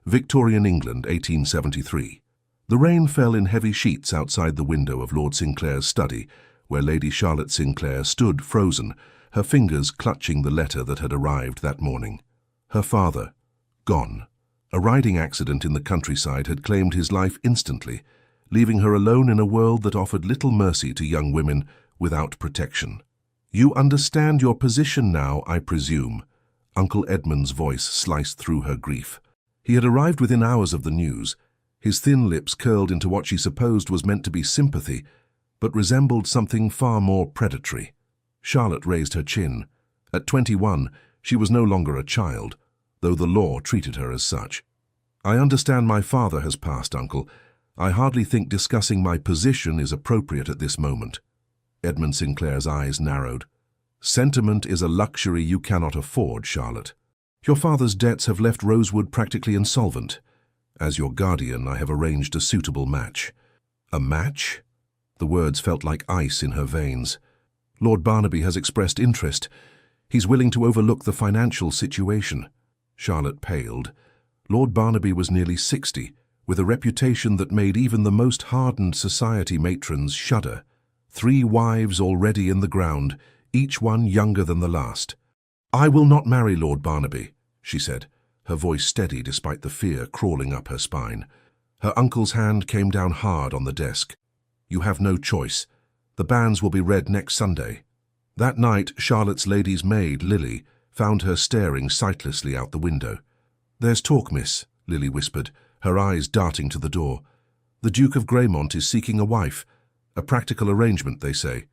Victorian England, 1873. The rain fell in heavy sheets outside the window of Lord Sinclair's study, where Lady Charlotte Sinclair stood frozen, her fingers clutching the letter that had arrived that morning. Her father, gone. A riding accident in the countryside had claimed his life instantly, leaving her alone in a world that offered little mercy to young women without protection. "You understand your position now, I presume." Uncle Edmund's voice sliced through her grief. He had arrived within hours of the news. His thin lips curled into what she supposed was meant to be sympathy, but resembled something far more predatory. Charlotte raised her chin. At 21, she was no longer a child, though the law treated her as such. "I understand my father has passed, Uncle. I hardly think discussing my position is appropriate at this moment." Edmund Sinclair's eyes narrowed. "Sentiment is a luxury you cannot afford, Charlotte. Your father's debts have left Rosewood practically insolvent. As your guardian, I have arranged a suitable match." "A match?" The words felt like ice in her veins. "Lord Barnaby has expressed interest. He's willing to overlook the financial situation." Charlotte paled. Lord Barnaby was nearly 60, with a reputation that made even the most hardened society matrons shudder. 3 wives already in the ground, each one younger than the last. "I will not marry Lord Barnaby," she said, her voice steady despite the fear crawling up her spine. Her uncle's hand came down hard on the desk. "You have no choice. The banns will be read next Sunday." That night, Charlotte's lady's maid, Lily, found her staring sightlessly out the window. "There's talk, miss," Lily whispered, her eyes darting to the door. "The Duke of Greymont is seeking a wife. A practical arrangement, they say."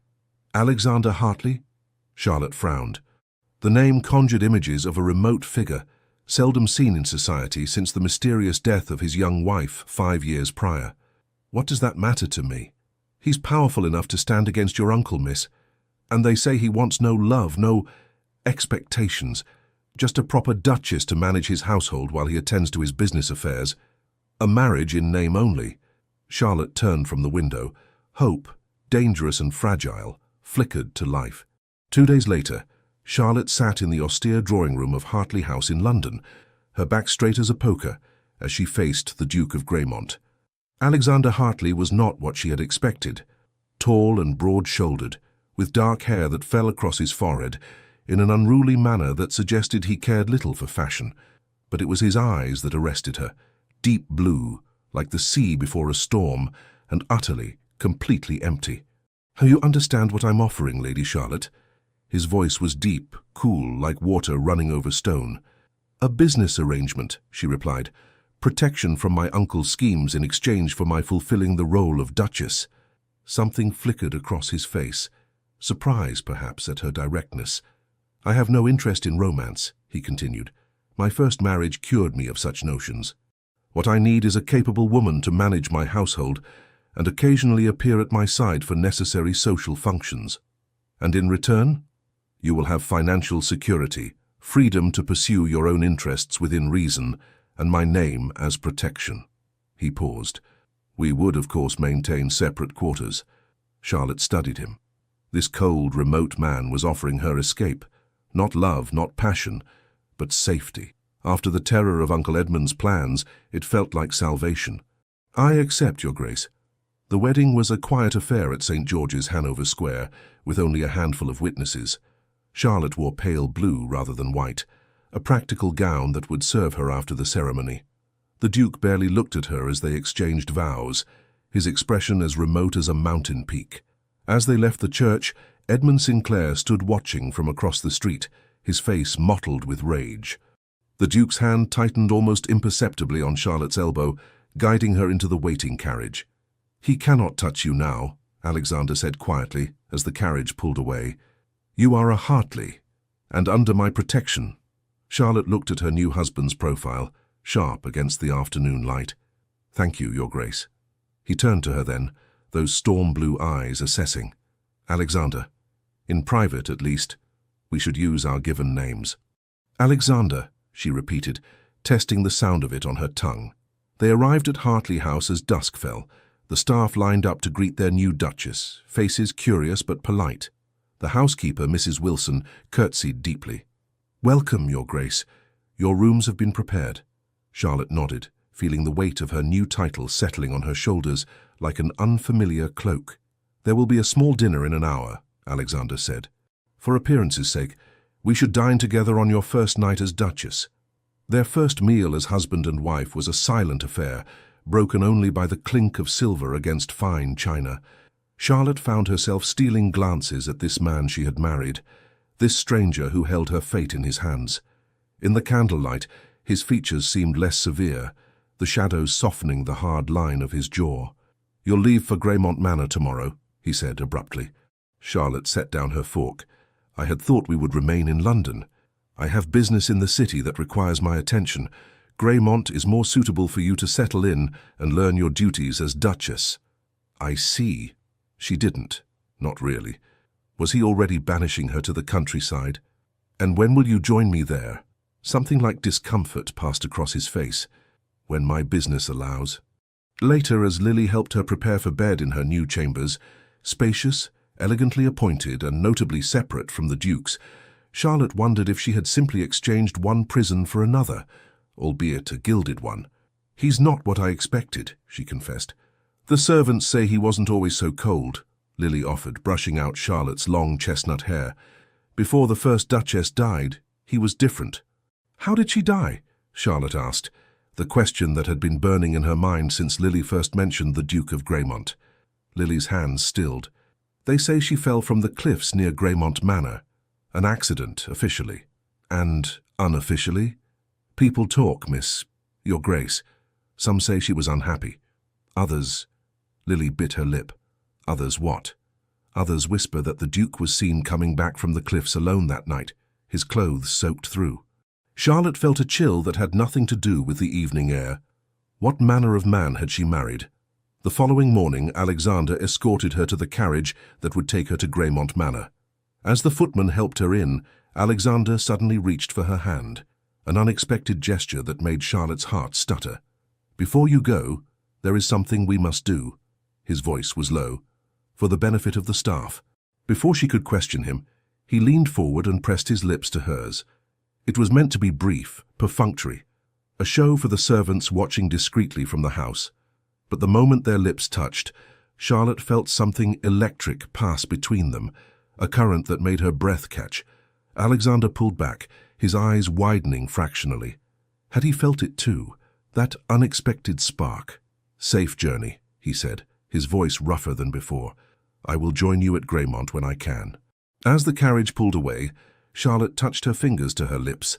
"Alexander Hartley?" Charlotte frowned. The name conjured images of a remote figure, seldom seen in society since the mysterious death of his young wife 5 years prior. "What does that matter to me? He's powerful enough to stand against your uncle, miss. And they say he wants no love, no expectations, just a proper duchess to manage his household while he attends to his business affairs. A marriage in name only." Charlotte turned from the window. Hope, dangerous and fragile, flickered to life. 2 days later, Charlotte sat in the austere drawing-room of Hartley House in London, her back straight as a poker, as she faced the Duke of Greymont. Alexander Hartley was not what she had expected. Tall and broad-shouldered, with dark hair that fell across his forehead in an unruly manner that suggested he cared little for fashion. But it was his eyes that arrested her, deep blue, like the sea before a storm, and utterly, completely empty. "You understand what I'm offering, Lady Charlotte?" His voice was deep, cool, like water running over stone. "A business arrangement," she replied. "Protection from my uncle's schemes in exchange for my fulfilling the role of Duchess." Something flickered across his face, surprise perhaps at her directness. "I have no interest in romance," he continued. "My first marriage cured me of such notions. What I need is a capable woman to manage my household and occasionally appear at my side for necessary social functions. And in return, you will have financial security, freedom to pursue your own interests within reason, and my name as protection." He paused. "We would, of course, maintain separate quarters." Charlotte studied him. This cold, remote man was offering her escape. Not love, not passion, but safety. After the terror of Uncle Edmund's plans, it felt like salvation. "I accept, Your Grace." The wedding was a quiet affair at St. George's, Hanover Square, with only a handful of witnesses. Charlotte wore pale blue rather than white, a practical gown that would serve her after the ceremony. The Duke barely looked at her as they exchanged vows, his expression as remote as a mountain peak. As they left the church, Edmund Sinclair stood watching from across the street, his face mottled with rage. The Duke's hand tightened almost imperceptibly on Charlotte's elbow, guiding her into the waiting carriage. "He cannot touch you now," Alexander said quietly as the carriage pulled away. "You are a Hartley, and under my protection." Charlotte looked at her new husband's profile, sharp against the afternoon light. "Thank you, Your Grace." He turned to her then, those storm-blue eyes assessing. "Alexander, in private at least, we should use our given names." "Alexander," she repeated, testing the sound of it on her tongue. They arrived at Hartley House as dusk fell. The staff lined up to greet their new Duchess, faces curious but polite. The housekeeper, Mrs. Wilson, curtsied deeply. "Welcome, Your Grace. Your rooms have been prepared." Charlotte nodded, feeling the weight of her new title settling on her shoulders like an unfamiliar cloak. "There will be a small dinner in an hour," Alexander said. "For appearance's sake, we should dine together on your first night as Duchess." Their first meal as husband and wife was a silent affair, broken only by the clink of silver against fine china. Charlotte found herself stealing glances at this man she had married, this stranger who held her fate in his hands. In the candlelight, his features seemed less severe, the shadows softening the hard line of his jaw. "You'll leave for Greymont Manor tomorrow," he said abruptly. Charlotte set down her fork. "I had thought we would remain in London. I have business in the city that requires my attention. Greymont is more suitable for you to settle in and learn your duties as Duchess." "I see." She didn't. Not really. Was he already banishing her to the countryside? "And when will you join me there?" Something like discomfort passed across his face. "When my business allows." Later, as Lily helped her prepare for bed in her new chambers, spacious, elegantly appointed and notably separate from the Duke's, Charlotte wondered if she had simply exchanged one prison for another, albeit a gilded one. "He's not what I expected," she confessed. "The servants say he wasn't always so cold," Lily offered, brushing out Charlotte's long chestnut hair. "Before the first Duchess died, he was different." "How did she die?" Charlotte asked, the question that had been burning in her mind since Lily first mentioned the Duke of Greymont. Lily's hands stilled. "They say she fell from the cliffs near Greymont Manor. An accident, officially. And unofficially? People talk, Your Grace. Some say she was unhappy. Others—" Lily bit her lip. "Others what?" "Others whisper that the Duke was seen coming back from the cliffs alone that night, his clothes soaked through." Charlotte felt a chill that had nothing to do with the evening air. What manner of man had she married? The following morning, Alexander escorted her to the carriage that would take her to Greymont Manor. As the footman helped her in, Alexander suddenly reached for her hand, an unexpected gesture that made Charlotte's heart stutter. "Before you go, there is something we must do." His voice was low. "For the benefit of the staff." Before she could question him, he leaned forward and pressed his lips to hers. It was meant to be brief, perfunctory, a show for the servants watching discreetly from the house. But the moment their lips touched, Charlotte felt something electric pass between them, a current that made her breath catch. Alexander pulled back, his eyes widening fractionally. Had he felt it too, that unexpected spark? "Safe journey," he said, his voice rougher than before. "I will join you at Greymont when I can." As the carriage pulled away, Charlotte touched her fingers to her lips,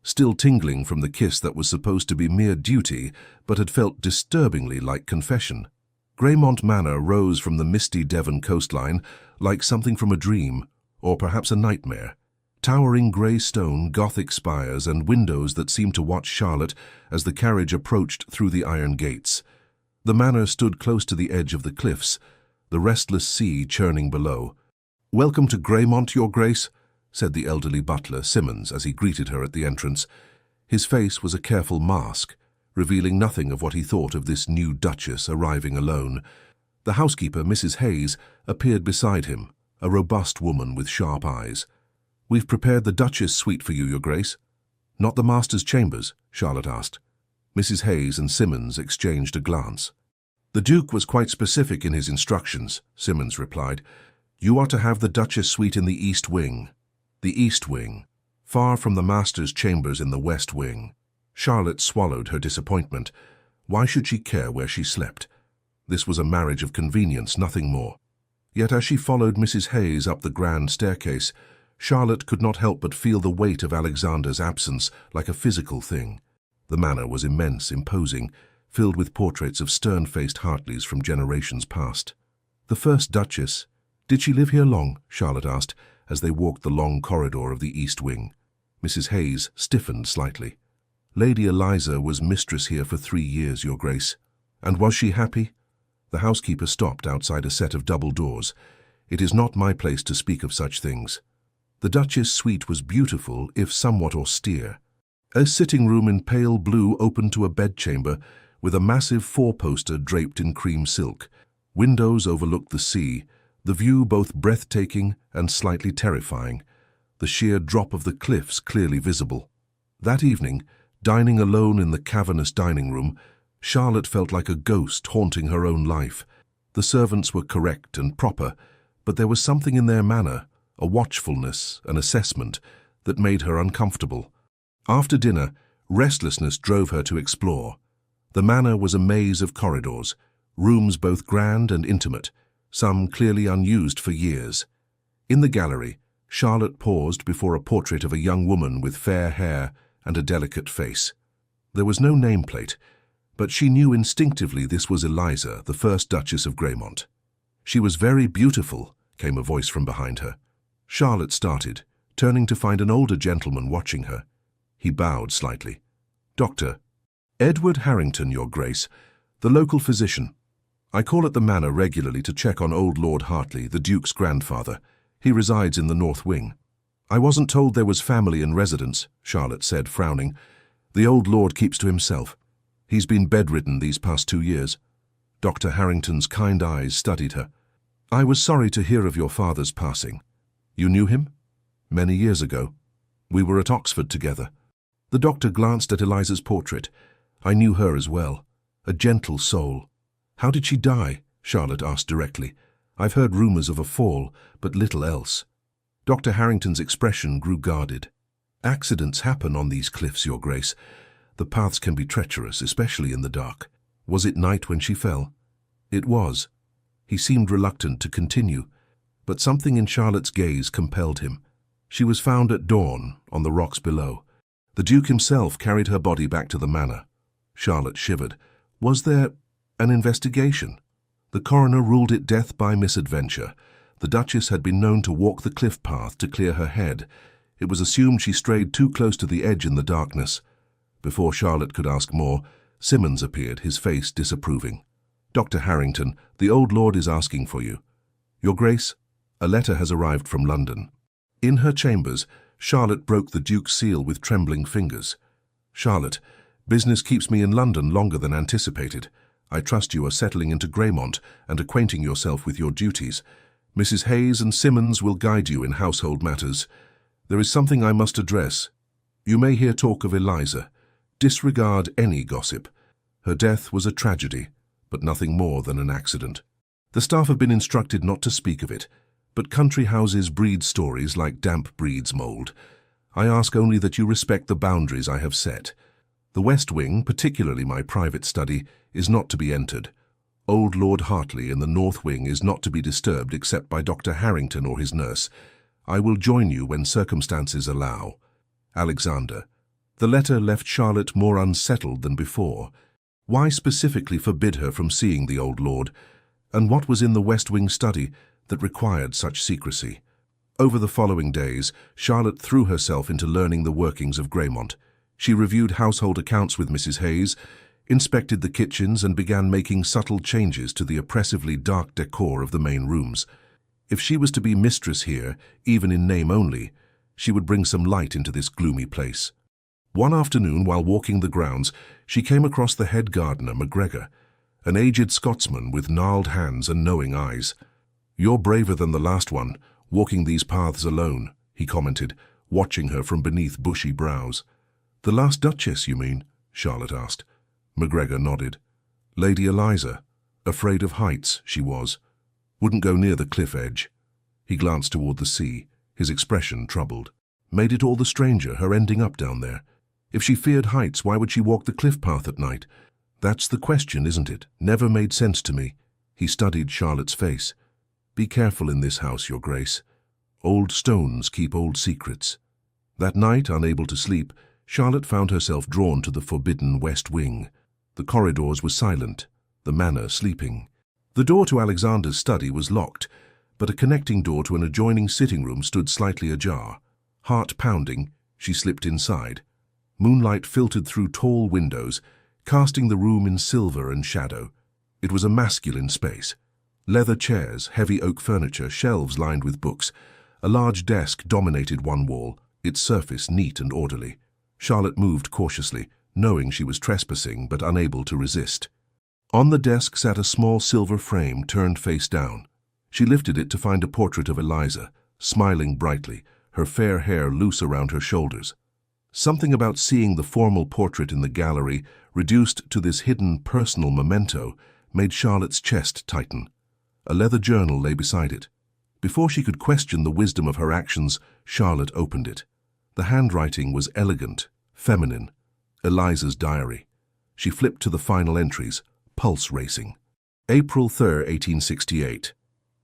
still tingling from the kiss that was supposed to be mere duty, but had felt disturbingly like confession. Greymont Manor rose from the misty Devon coastline like something from a dream, or perhaps a nightmare. Towering grey stone, Gothic spires and windows that seemed to watch Charlotte as the carriage approached through the iron gates. The manor stood close to the edge of the cliffs, the restless sea churning below. "Welcome to Greymont, Your Grace," said the elderly butler, Simmons, as he greeted her at the entrance. His face was a careful mask, revealing nothing of what he thought of this new Duchess arriving alone. The housekeeper, Mrs. Hayes, appeared beside him, a robust woman with sharp eyes. "We've prepared the Duchess suite for you, Your Grace." "Not the master's chambers?" Charlotte asked. Mrs. Hayes and Simmons exchanged a glance. "The Duke was quite specific in his instructions," Simmons replied. "You are to have the Duchess suite in the East Wing." The East Wing, far from the master's chambers in the West Wing. Charlotte swallowed her disappointment. Why should she care where she slept? This was a marriage of convenience, nothing more. Yet as she followed Mrs. Hayes up the grand staircase, Charlotte could not help but feel the weight of Alexander's absence like a physical thing. The manor was immense, imposing, filled with portraits of stern-faced Hartleys from generations past. "The first Duchess, did she live here long?" Charlotte asked, as they walked the long corridor of the East Wing. Mrs. Hayes stiffened slightly. "Lady Eliza was mistress here for 3 years, Your Grace." "And was she happy?" The housekeeper stopped outside a set of double doors. "It is not my place to speak of such things." The Duchess' suite was beautiful, if somewhat austere. A sitting room in pale blue opened to a bedchamber, with a massive four-poster draped in cream silk. Windows overlooked the sea, the view both breathtaking and slightly terrifying, the sheer drop of the cliffs clearly visible. That evening, Dining alone in the cavernous dining room, Charlotte felt like a ghost haunting her own life. The servants were correct and proper, but there was something in their manner, a watchfulness, an assessment, that made her uncomfortable. After dinner, restlessness drove her to explore. The manor was a maze of corridors, rooms both grand and intimate, some clearly unused for years. In the gallery, Charlotte paused before a portrait of a young woman with fair hair and a delicate face. There was no nameplate, but she knew instinctively this was Eliza, the first Duchess of Greymont. "She was very beautiful," came a voice from behind her. Charlotte started, turning to find an older gentleman watching her. He bowed slightly. "Dr. Edward Harrington, Your Grace, the local physician. I call at the manor regularly to check on old Lord Hartley, the Duke's grandfather. He resides in the North Wing." "I wasn't told there was family in residence," Charlotte said, frowning. "The old lord keeps to himself. He's been bedridden these past 2 years." Dr. Harrington's kind eyes studied her. "I was sorry to hear of your father's passing. You knew him?" "Many years ago. We were at Oxford together." The doctor glanced at Eliza's portrait. "I knew her as well. A gentle soul." "How did she die?" Charlotte asked directly. "I've heard rumors of a fall, but little else." Dr. Harrington's expression grew guarded. "Accidents happen on these cliffs, Your Grace. The paths can be treacherous, especially in the dark. Was it night when she fell?" "It was." He seemed reluctant to continue, but something in Charlotte's gaze compelled him. "She was found at dawn, on the rocks below. The Duke himself carried her body back to the manor." Charlotte shivered. "Was there an investigation?" "The coroner ruled it death by misadventure. The Duchess had been known to walk the cliff path to clear her head. It was assumed she strayed too close to the edge in the darkness." Before Charlotte could ask more, Simmons appeared, his face disapproving. "Dr. Harrington, the old lord is asking for you." "Your Grace, a letter has arrived from London." In her chambers, Charlotte broke the Duke's seal with trembling fingers. "Charlotte, business keeps me in London longer than anticipated. I trust you are settling into Greymont and acquainting yourself with your duties. Mrs. Hayes and Simmons will guide you in household matters. There is something I must address. You may hear talk of Eliza. Disregard any gossip. Her death was a tragedy, but nothing more than an accident. The staff have been instructed not to speak of it, but country houses breed stories like damp breeds mold. I ask only that you respect the boundaries I have set. The West Wing, particularly my private study, is not to be entered. Old Lord Hartley in the North Wing is not to be disturbed except by Dr. Harrington or his nurse. I will join you when circumstances allow. Alexander." The letter left Charlotte more unsettled than before. Why specifically forbid her from seeing the old lord? And what was in the West Wing study that required such secrecy? Over the following days, Charlotte threw herself into learning the workings of Greymont. She reviewed household accounts with Mrs. Hayes, inspected the kitchens and began making subtle changes to the oppressively dark decor of the main rooms. If she was to be mistress here, even in name only, she would bring some light into this gloomy place. One afternoon, while walking the grounds, she came across the head gardener, MacGregor, an aged Scotsman with gnarled hands and knowing eyes. "You're braver than the last one, walking these paths alone," he commented, watching her from beneath bushy brows. "The last Duchess, you mean?" Charlotte asked. MacGregor nodded. "Lady Eliza. Afraid of heights, she was. Wouldn't go near the cliff edge." He glanced toward the sea, his expression troubled. "Made it all the stranger, her ending up down there. If she feared heights, why would she walk the cliff path at night? That's the question, isn't it? Never made sense to me." He studied Charlotte's face. "Be careful in this house, Your Grace. Old stones keep old secrets." That night, unable to sleep, Charlotte found herself drawn to the forbidden West Wing. The corridors were silent, the manor sleeping. The door to Alexander's study was locked, but a connecting door to an adjoining sitting room stood slightly ajar. Heart pounding, she slipped inside. Moonlight filtered through tall windows, casting the room in silver and shadow. It was a masculine space. Leather chairs, heavy oak furniture, shelves lined with books. A large desk dominated one wall, its surface neat and orderly. Charlotte moved cautiously, knowing she was trespassing but unable to resist. On the desk sat a small silver frame turned face down. She lifted it to find a portrait of Eliza, smiling brightly, her fair hair loose around her shoulders. Something about seeing the formal portrait in the gallery reduced to this hidden personal memento made Charlotte's chest tighten. A leather journal lay beside it. Before she could question the wisdom of her actions, Charlotte opened it. The handwriting was elegant, feminine. Eliza's diary. She flipped to the final entries, pulse racing. April 3, 1868.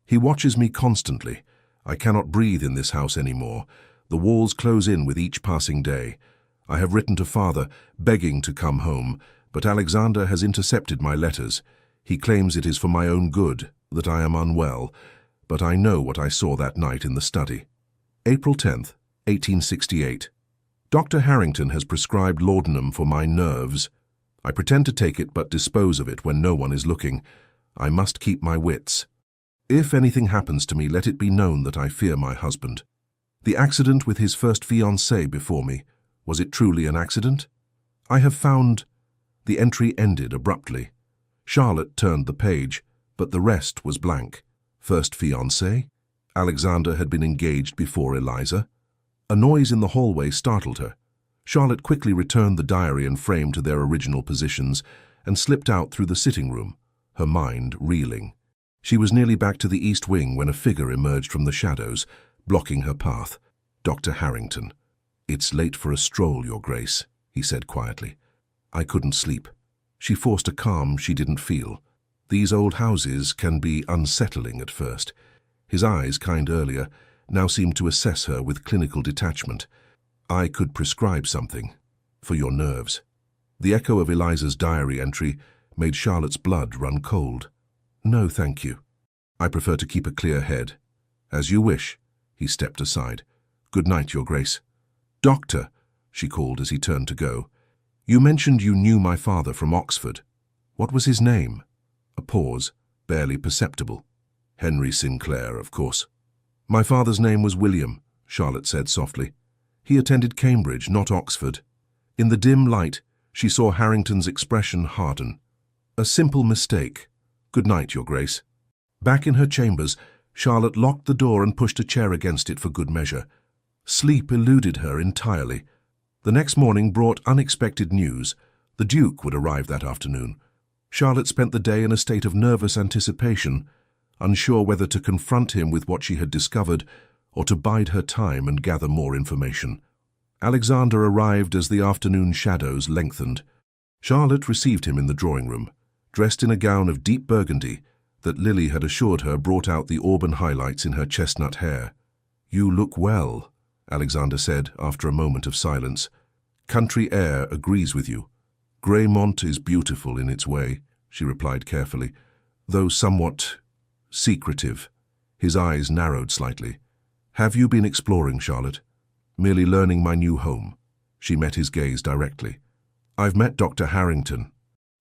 He watches me constantly. I cannot breathe in this house anymore. The walls close in with each passing day. I have written to father, begging to come home, but Alexander has intercepted my letters. He claims it is for my own good, that I am unwell, but I know what I saw that night in the study. April 10th, 1868. Dr. Harrington has prescribed laudanum for my nerves. I pretend to take it but dispose of it when no one is looking. I must keep my wits. If anything happens to me, let it be known that I fear my husband. The accident with his first fiancée before me, was it truly an accident? I have found... The entry ended abruptly. Charlotte turned the page, but the rest was blank. First fiancé? Alexander had been engaged before Eliza. A noise in the hallway startled her. Charlotte quickly returned the diary and frame to their original positions and slipped out through the sitting room, her mind reeling. She was nearly back to the east wing when a figure emerged from the shadows, blocking her path. Dr. Harrington. "It's late for a stroll, Your Grace," he said quietly. I couldn't sleep. She forced a calm she didn't feel. These old houses can be unsettling at first. His eyes, kind earlier, now seemed to assess her with clinical detachment. "I could prescribe something. For your nerves." The echo of Eliza's diary entry made Charlotte's blood run cold. "No, thank you. I prefer to keep a clear head." "As you wish." He stepped aside. "Good night, Your Grace." "Doctor," she called as he turned to go. "You mentioned you knew my father from Oxford. What was his name?" A pause, barely perceptible. "Henry Sinclair, of course." "My father's name was William," Charlotte said softly. "He attended Cambridge, not Oxford." In the dim light, she saw Harrington's expression harden. "A simple mistake. Good night, Your Grace." Back in her chambers, Charlotte locked the door and pushed a chair against it for good measure. Sleep eluded her entirely. The next morning brought unexpected news. The Duke would arrive that afternoon. Charlotte spent the day in a state of nervous anticipation, unsure whether to confront him with what she had discovered or to bide her time and gather more information. Alexander arrived as the afternoon shadows lengthened. Charlotte received him in the drawing-room, dressed in a gown of deep burgundy that Lily had assured her brought out the auburn highlights in her chestnut hair. "You look well," Alexander said after a moment of silence. "Country air agrees with you." "Greymont is beautiful in its way," she replied carefully, though somewhat secretive. His eyes narrowed slightly. "Have you been exploring, Charlotte?" "Merely learning my new home." She met his gaze directly. "I've met Dr. Harrington.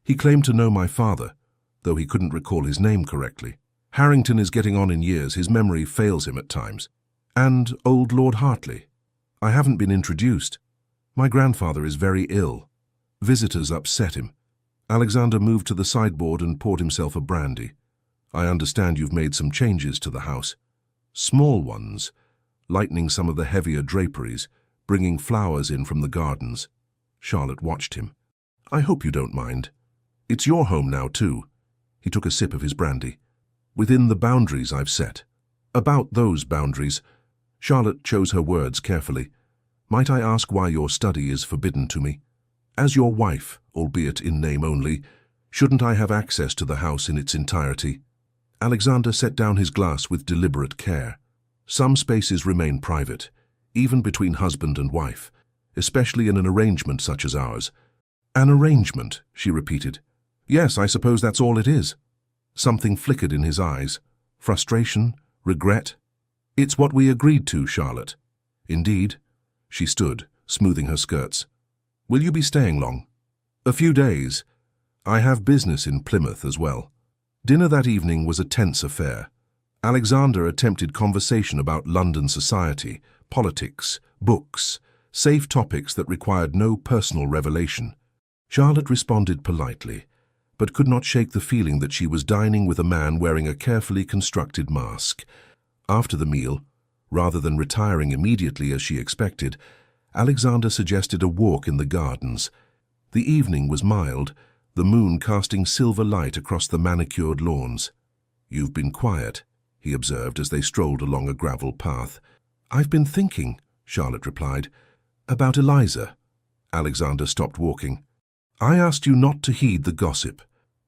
He claimed to know my father, though he couldn't recall his name correctly. Harrington is getting on in years, his memory fails him at times. And old Lord Hartley. I haven't been introduced. My grandfather is very ill. Visitors upset him." Alexander moved to the sideboard and poured himself a brandy. "I understand you've made some changes to the house." "Small ones, lightening some of the heavier draperies, bringing flowers in from the gardens." Charlotte watched him. "I hope you don't mind. It's your home now, too." He took a sip of his brandy. "Within the boundaries I've set." "About those boundaries," Charlotte chose her words carefully. "Might I ask why your study is forbidden to me? As your wife, albeit in name only, shouldn't I have access to the house in its entirety?" Alexander set down his glass with deliberate care. "Some spaces remain private, even between husband and wife, especially in an arrangement such as ours." "An arrangement," she repeated. "Yes, I suppose that's all it is." Something flickered in his eyes. Frustration? Regret? "It's what we agreed to, Charlotte." "Indeed." She stood, smoothing her skirts. "Will you be staying long?" "A few days. I have business in Plymouth as well." Dinner that evening was a tense affair. Alexander attempted conversation about London society, politics, books, safe topics that required no personal revelation. Charlotte responded politely, but could not shake the feeling that she was dining with a man wearing a carefully constructed mask. After the meal, rather than retiring immediately as she expected, Alexander suggested a walk in the gardens. The evening was mild, the moon casting silver light across the manicured lawns. "You've been quiet," he observed as they strolled along a gravel path. "I've been thinking," Charlotte replied, "about Eliza." Alexander stopped walking. "I asked you not to heed the gossip."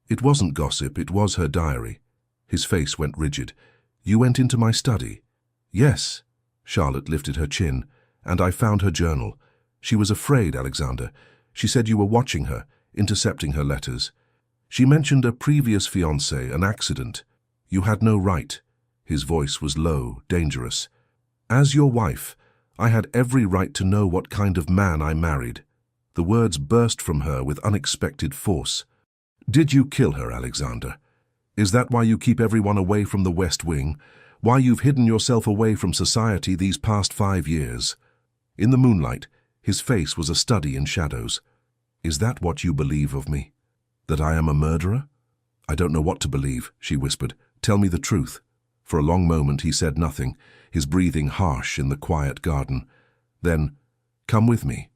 "It wasn't gossip, it was her diary." His face went rigid. "You went into my study." "Yes." Charlotte lifted her chin. "And I found her journal. She was afraid, Alexander. She said you were watching her, intercepting her letters. She mentioned a previous fiancé, an accident. You had no right." His voice was low, dangerous. "As your wife, I had every right to know what kind of man I married." The words burst from her with unexpected force. "Did you kill her, Alexander? Is that why you keep everyone away from the West Wing? Why you've hidden yourself away from society these past 5 years?" In the moonlight, his face was a study in shadows. "Is that what you believe of me? That I am a murderer?" "I don't know what to believe," she whispered. "Tell me the truth." For a long moment he said nothing, his breathing harsh in the quiet garden. Then, "Come with me."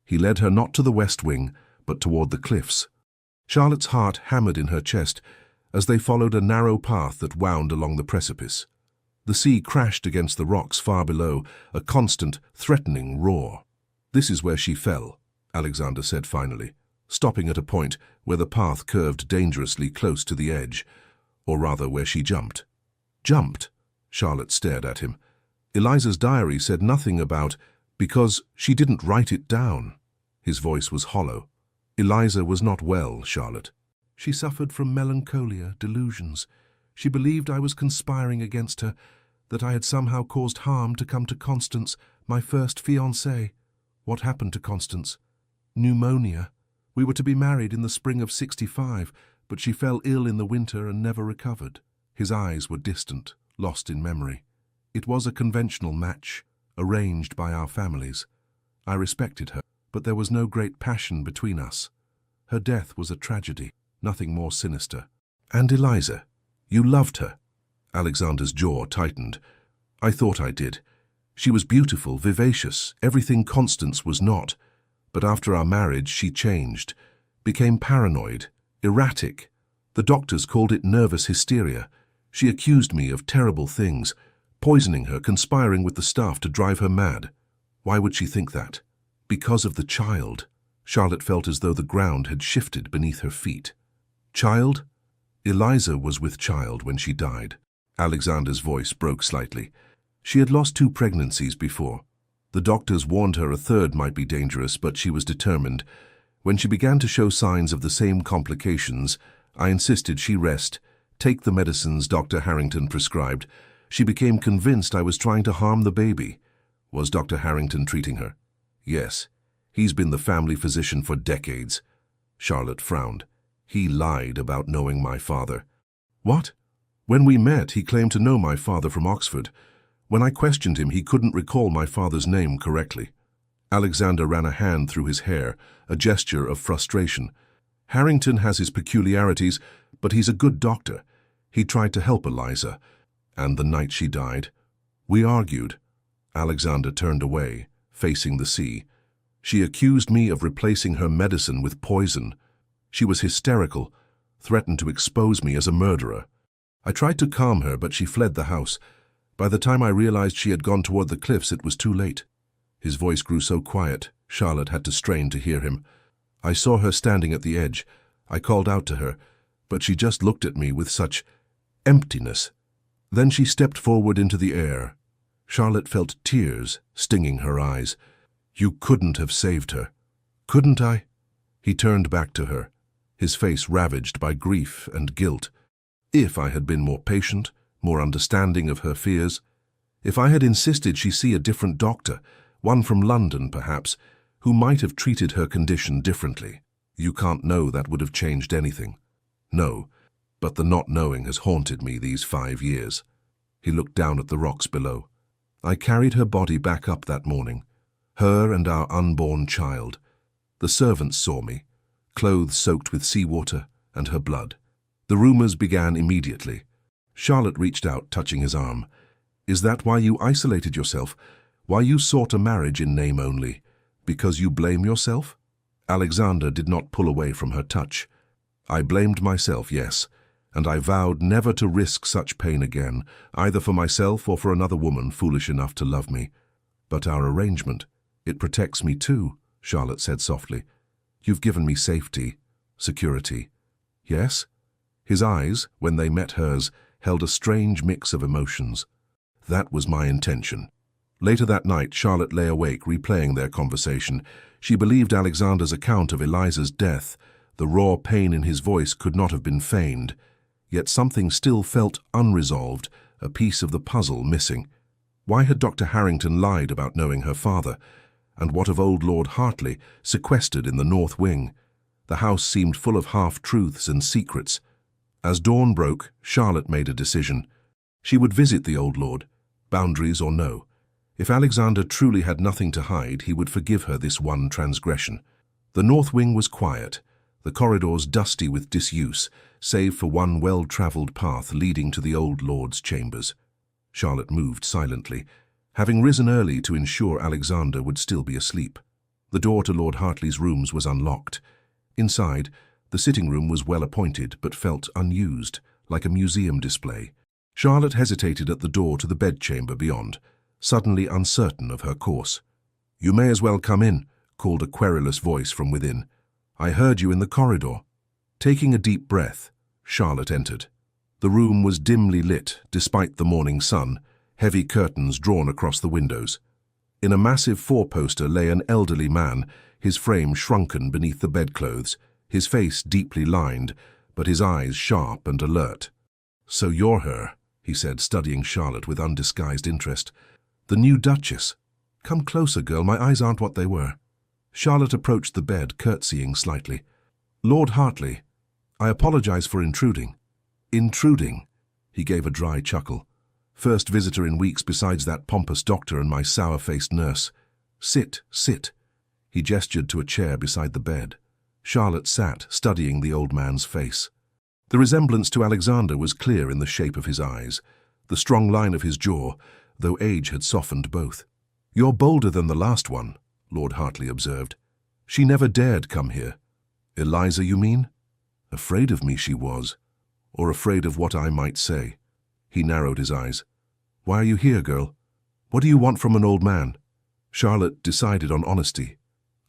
He led her not to the West Wing, but toward the cliffs. Charlotte's heart hammered in her chest as they followed a narrow path that wound along the precipice. The sea crashed against the rocks far below, a constant, threatening roar. "This is where she fell," Alexander said finally, stopping at a point where the path curved dangerously close to the edge, or rather where she jumped. "Jumped?" Charlotte stared at him. "Eliza's diary said nothing about, because she didn't write it down." His voice was hollow. "Eliza was not well, Charlotte. She suffered from melancholia, delusions. She believed I was conspiring against her, that I had somehow caused harm to come to Constance, my first fiancée. What happened to Constance? Pneumonia. We were to be married in the spring of '65, but she fell ill in the winter and never recovered." His eyes were distant, lost in memory. "It was a conventional match, arranged by our families. I respected her, but there was no great passion between us. Her death was a tragedy, nothing more sinister." "And Eliza? You loved her?" Alexander's jaw tightened. "I thought I did. She was beautiful, vivacious, everything Constance was not. But after our marriage, she changed, became paranoid, erratic. The doctors called it nervous hysteria. She accused me of terrible things, poisoning her, conspiring with the staff to drive her mad. Why would she think that? Because of the child." Charlotte felt as though the ground had shifted beneath her feet. "Child? Eliza was with child when she died." Alexander's voice broke slightly. "She had lost 2 pregnancies before. The doctors warned her a third might be dangerous, but she was determined. When she began to show signs of the same complications, I insisted she rest, take the medicines Dr. Harrington prescribed. She became convinced I was trying to harm the baby." "Was Dr. Harrington treating her?" "Yes. He's been the family physician for decades." Charlotte frowned. "He lied about knowing my father." "What?" "When we met, he claimed to know my father from Oxford. When I questioned him, he couldn't recall my father's name correctly." Alexander ran a hand through his hair, a gesture of frustration. "Harrington has his peculiarities, but he's a good doctor. He tried to help Eliza. And the night she died, we argued." Alexander turned away, facing the sea. "She accused me of replacing her medicine with poison. She was hysterical, threatened to expose me as a murderer. I tried to calm her, but she fled the house. By the time I realized she had gone toward the cliffs, it was too late." His voice grew so quiet, Charlotte had to strain to hear him. "I saw her standing at the edge. I called out to her, but she just looked at me with such emptiness. Then she stepped forward into the air." Charlotte felt tears stinging her eyes. "You couldn't have saved her." "Couldn't I?" He turned back to her, his face ravaged by grief and guilt. "If I had been more patient, more understanding of her fears, if I had insisted she see a different doctor, one from London perhaps, who might have treated her condition differently. You can't know that would have changed anything." "No, but the not knowing has haunted me these 5 years." He looked down at the rocks below. "I carried her body back up that morning, her and our unborn child. The servants saw me, clothes soaked with seawater and her blood. The rumors began immediately." Charlotte reached out, touching his arm. "Is that why you isolated yourself? Why you sought a marriage in name only? Because you blame yourself? Alexander did not pull away from her touch. I blamed myself, yes, and I vowed never to risk such pain again, either for myself or for another woman foolish enough to love me. But our arrangement, it protects me too, Charlotte said softly. You've given me safety, security. Yes? His eyes, when they met hers, held a strange mix of emotions. That was my intention. Later that night, Charlotte lay awake, replaying their conversation. She believed Alexander's account of Eliza's death. The raw pain in his voice could not have been feigned. Yet something still felt unresolved, a piece of the puzzle missing. Why had Dr. Harrington lied about knowing her father? And what of old Lord Hartley, sequestered in the north wing? The house seemed full of half-truths and secrets. As dawn broke, Charlotte made a decision. She would visit the old lord, boundaries or no. If Alexander truly had nothing to hide, he would forgive her this one transgression. The north wing was quiet, the corridors dusty with disuse, save for one well-travelled path leading to the old lord's chambers. Charlotte moved silently, having risen early to ensure Alexander would still be asleep. The door to Lord Hartley's rooms was unlocked. Inside, the sitting room was well appointed, but felt unused, like a museum display. Charlotte hesitated at the door to the bedchamber beyond, suddenly uncertain of her course. "You may as well come in," called a querulous voice from within. "I heard you in the corridor." Taking a deep breath, Charlotte entered. The room was dimly lit, despite the morning sun, heavy curtains drawn across the windows. In a massive four-poster lay an elderly man, his frame shrunken beneath the bedclothes, his face deeply lined, but his eyes sharp and alert. "So you're her," he said, studying Charlotte with undisguised interest. "The new Duchess. Come closer, girl, my eyes aren't what they were." Charlotte approached the bed, curtsying slightly. "Lord Hartley, I apologize for intruding." "Intruding?" He gave a dry chuckle. "First visitor in weeks besides that pompous doctor and my sour-faced nurse. Sit, sit." He gestured to a chair beside the bed. Charlotte sat, studying the old man's face. The resemblance to Alexander was clear in the shape of his eyes, the strong line of his jaw, though age had softened both. "You're bolder than the last one," Lord Hartley observed. "She never dared come here." "Eliza, you mean?" "Afraid of me she was, or afraid of what I might say." He narrowed his eyes. "Why are you here, girl? What do you want from an old man?" Charlotte decided on honesty.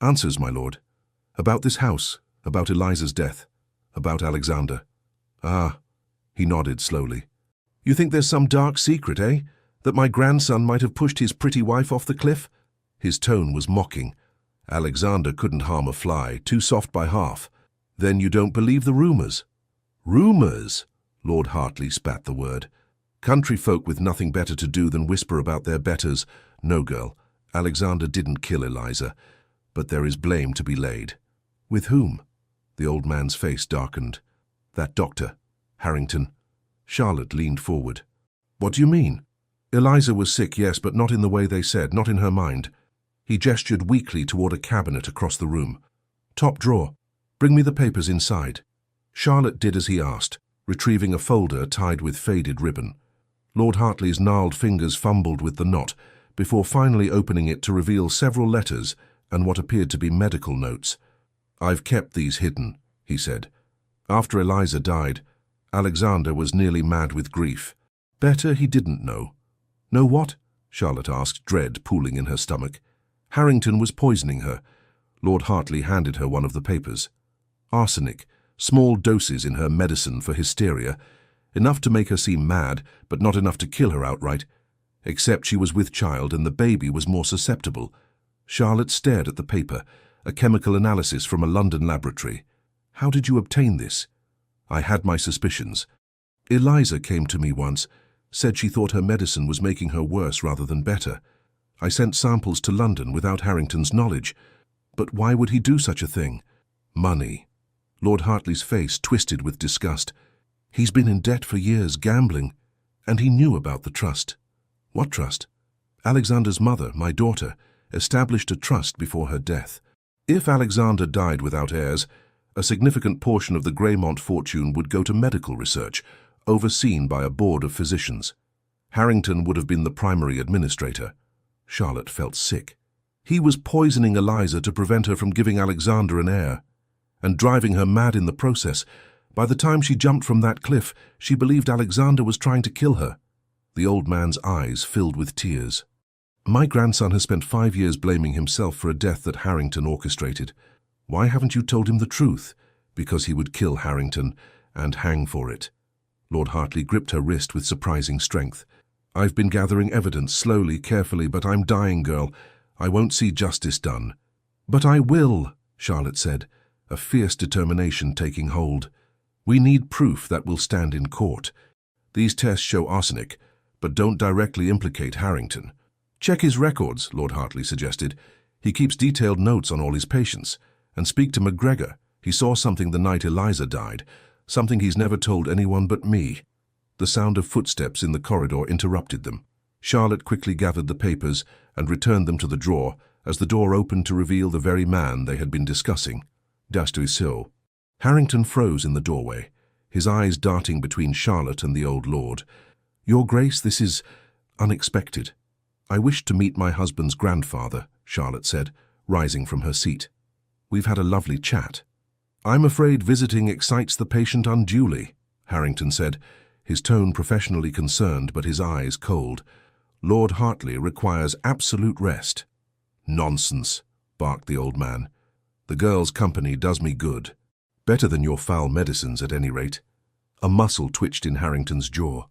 "Answers, my lord. About this house, about Eliza's death, about Alexander." "Ah," he nodded slowly. "You think there's some dark secret, eh? That my grandson might have pushed his pretty wife off the cliff?" His tone was mocking. "Alexander couldn't harm a fly, too soft by half. Then you don't believe the rumors?" "Rumors?" Lord Hartley spat the word. "Country folk with nothing better to do than whisper about their betters. No, girl, Alexander didn't kill Eliza, but there is blame to be laid." "With whom?" The old man's face darkened. "That doctor, Harrington." Charlotte leaned forward. "What do you mean?" "Eliza was sick, yes, but not in the way they said, not in her mind." He gestured weakly toward a cabinet across the room. "Top drawer. Bring me the papers inside." Charlotte did as he asked, retrieving a folder tied with faded ribbon. Lord Hartley's gnarled fingers fumbled with the knot, before finally opening it to reveal several letters and what appeared to be medical notes. "I've kept these hidden," he said. "After Eliza died, Alexander was nearly mad with grief. Better he didn't know." "Know what?" Charlotte asked, dread pooling in her stomach. "Harrington was poisoning her." Lord Hartley handed her one of the papers. "Arsenic, small doses in her medicine for hysteria. Enough to make her seem mad, but not enough to kill her outright. Except she was with child and the baby was more susceptible." Charlotte stared at the paper, a chemical analysis from a London laboratory. "How did you obtain this?" "I had my suspicions. Eliza came to me once, said she thought her medicine was making her worse rather than better. I sent samples to London without Harrington's knowledge. But why would he do such a thing?" "Money." Lord Hartley's face twisted with disgust. "He's been in debt for years, gambling, and he knew about the trust." "What trust?" "Alexander's mother, my daughter, established a trust before her death. If Alexander died without heirs, a significant portion of the Greymont fortune would go to medical research, overseen by a board of physicians. Harrington would have been the primary administrator." Charlotte felt sick. He was poisoning Eliza to prevent her from giving Alexander an heir, and driving her mad in the process. By the time she jumped from that cliff, she believed Alexander was trying to kill her. The old man's eyes filled with tears. My grandson has spent 5 years blaming himself for a death that Harrington orchestrated. Why haven't you told him the truth? Because he would kill Harrington and hang for it. Lord Hartley gripped her wrist with surprising strength. I've been gathering evidence slowly, carefully, but I'm dying, girl. I won't see justice done. But I will, Charlotte said, a fierce determination taking hold. We need proof that will stand in court. These tests show arsenic, but don't directly implicate Harrington. Check his records, Lord Hartley suggested. He keeps detailed notes on all his patients. And speak to McGregor. He saw something the night Eliza died, something he's never told anyone but me. The sound of footsteps in the corridor interrupted them. Charlotte quickly gathered the papers and returned them to the drawer as the door opened to reveal the very man they had been discussing. D'Astuisseau. Harrington froze in the doorway, his eyes darting between Charlotte and the old lord. Your Grace, this is unexpected. I wish to meet my husband's grandfather, Charlotte said, rising from her seat. We've had a lovely chat. I'm afraid visiting excites the patient unduly, Harrington said, his tone professionally concerned but his eyes cold. Lord Hartley requires absolute rest. Nonsense, barked the old man. The girl's company does me good. Better than your foul medicines, at any rate. A muscle twitched in Harrington's jaw.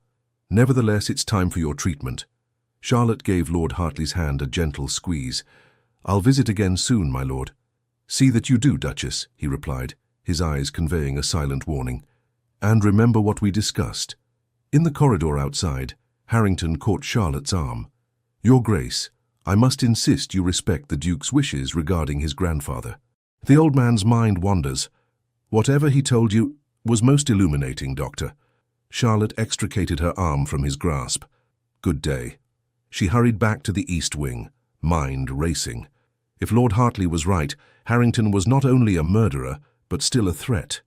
Nevertheless, it's time for your treatment. Charlotte gave Lord Hartley's hand a gentle squeeze. I'll visit again soon, my lord. See that you do, Duchess, he replied, his eyes conveying a silent warning. And remember what we discussed. In the corridor outside, Harrington caught Charlotte's arm. Your Grace, I must insist you respect the Duke's wishes regarding his grandfather. The old man's mind wanders. Whatever he told you was most illuminating, Doctor. Charlotte extricated her arm from his grasp. Good day. She hurried back to the East Wing, mind racing. If Lord Hartley was right, Harrington was not only a murderer, but still a threat.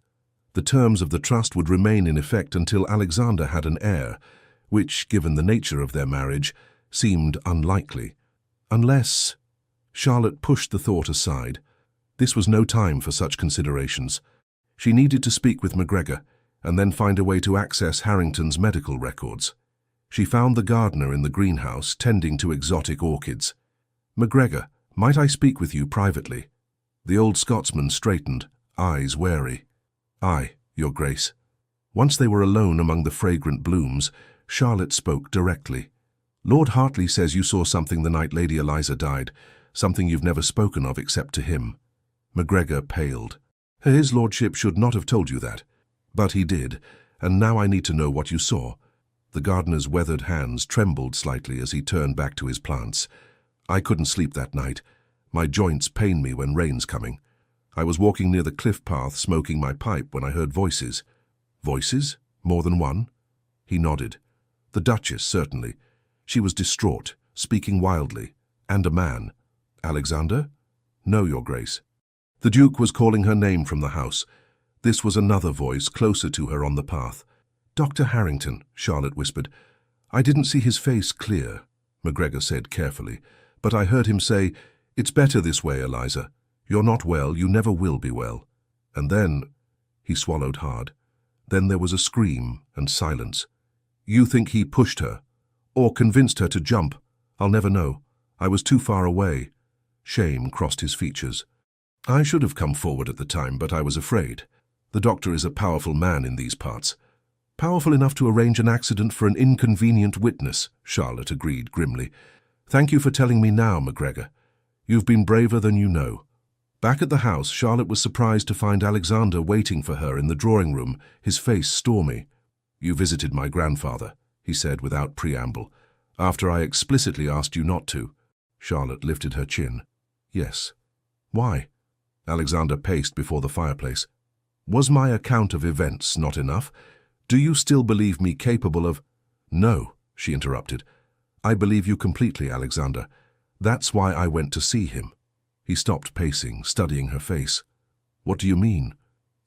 The terms of the trust would remain in effect until Alexander had an heir, which, given the nature of their marriage, seemed unlikely. Unless... Charlotte pushed the thought aside. This was no time for such considerations. She needed to speak with McGregor, and then find a way to access Harrington's medical records. She found the gardener in the greenhouse tending to exotic orchids. McGregor, might I speak with you privately? The old Scotsman straightened, eyes wary. Aye, Your Grace. Once they were alone among the fragrant blooms, Charlotte spoke directly. Lord Hartley says you saw something the night Lady Eliza died, something you've never spoken of except to him. McGregor paled. His lordship should not have told you that. But he did, and now I need to know what you saw. The gardener's weathered hands trembled slightly as he turned back to his plants. I couldn't sleep that night. My joints pain me when rain's coming. I was walking near the cliff path smoking my pipe when I heard voices. Voices? More than one? He nodded. The Duchess, certainly. She was distraught, speaking wildly. And a man. Alexander? No, Your Grace. The Duke was calling her name from the house. This was another voice closer to her on the path. Dr. Harrington, Charlotte whispered. I didn't see his face clear, McGregor said carefully, but I heard him say, It's better this way, Eliza. You're not well, you never will be well. And then, he swallowed hard. Then there was a scream and silence. You think he pushed her? Or convinced her to jump? I'll never know. I was too far away. Shame crossed his features. I should have come forward at the time, but I was afraid. The doctor is a powerful man in these parts. Powerful enough to arrange an accident for an inconvenient witness, Charlotte agreed grimly. Thank you for telling me now, McGregor. You've been braver than you know. Back at the house, Charlotte was surprised to find Alexander waiting for her in the drawing room, his face stormy. You visited my grandfather, he said without preamble, after I explicitly asked you not to. Charlotte lifted her chin. Yes. Why? Alexander paced before the fireplace. Was my account of events not enough? Do you still believe me capable of— No, she interrupted. I believe you completely, Alexander. That's why I went to see him. He stopped pacing, studying her face. What do you mean?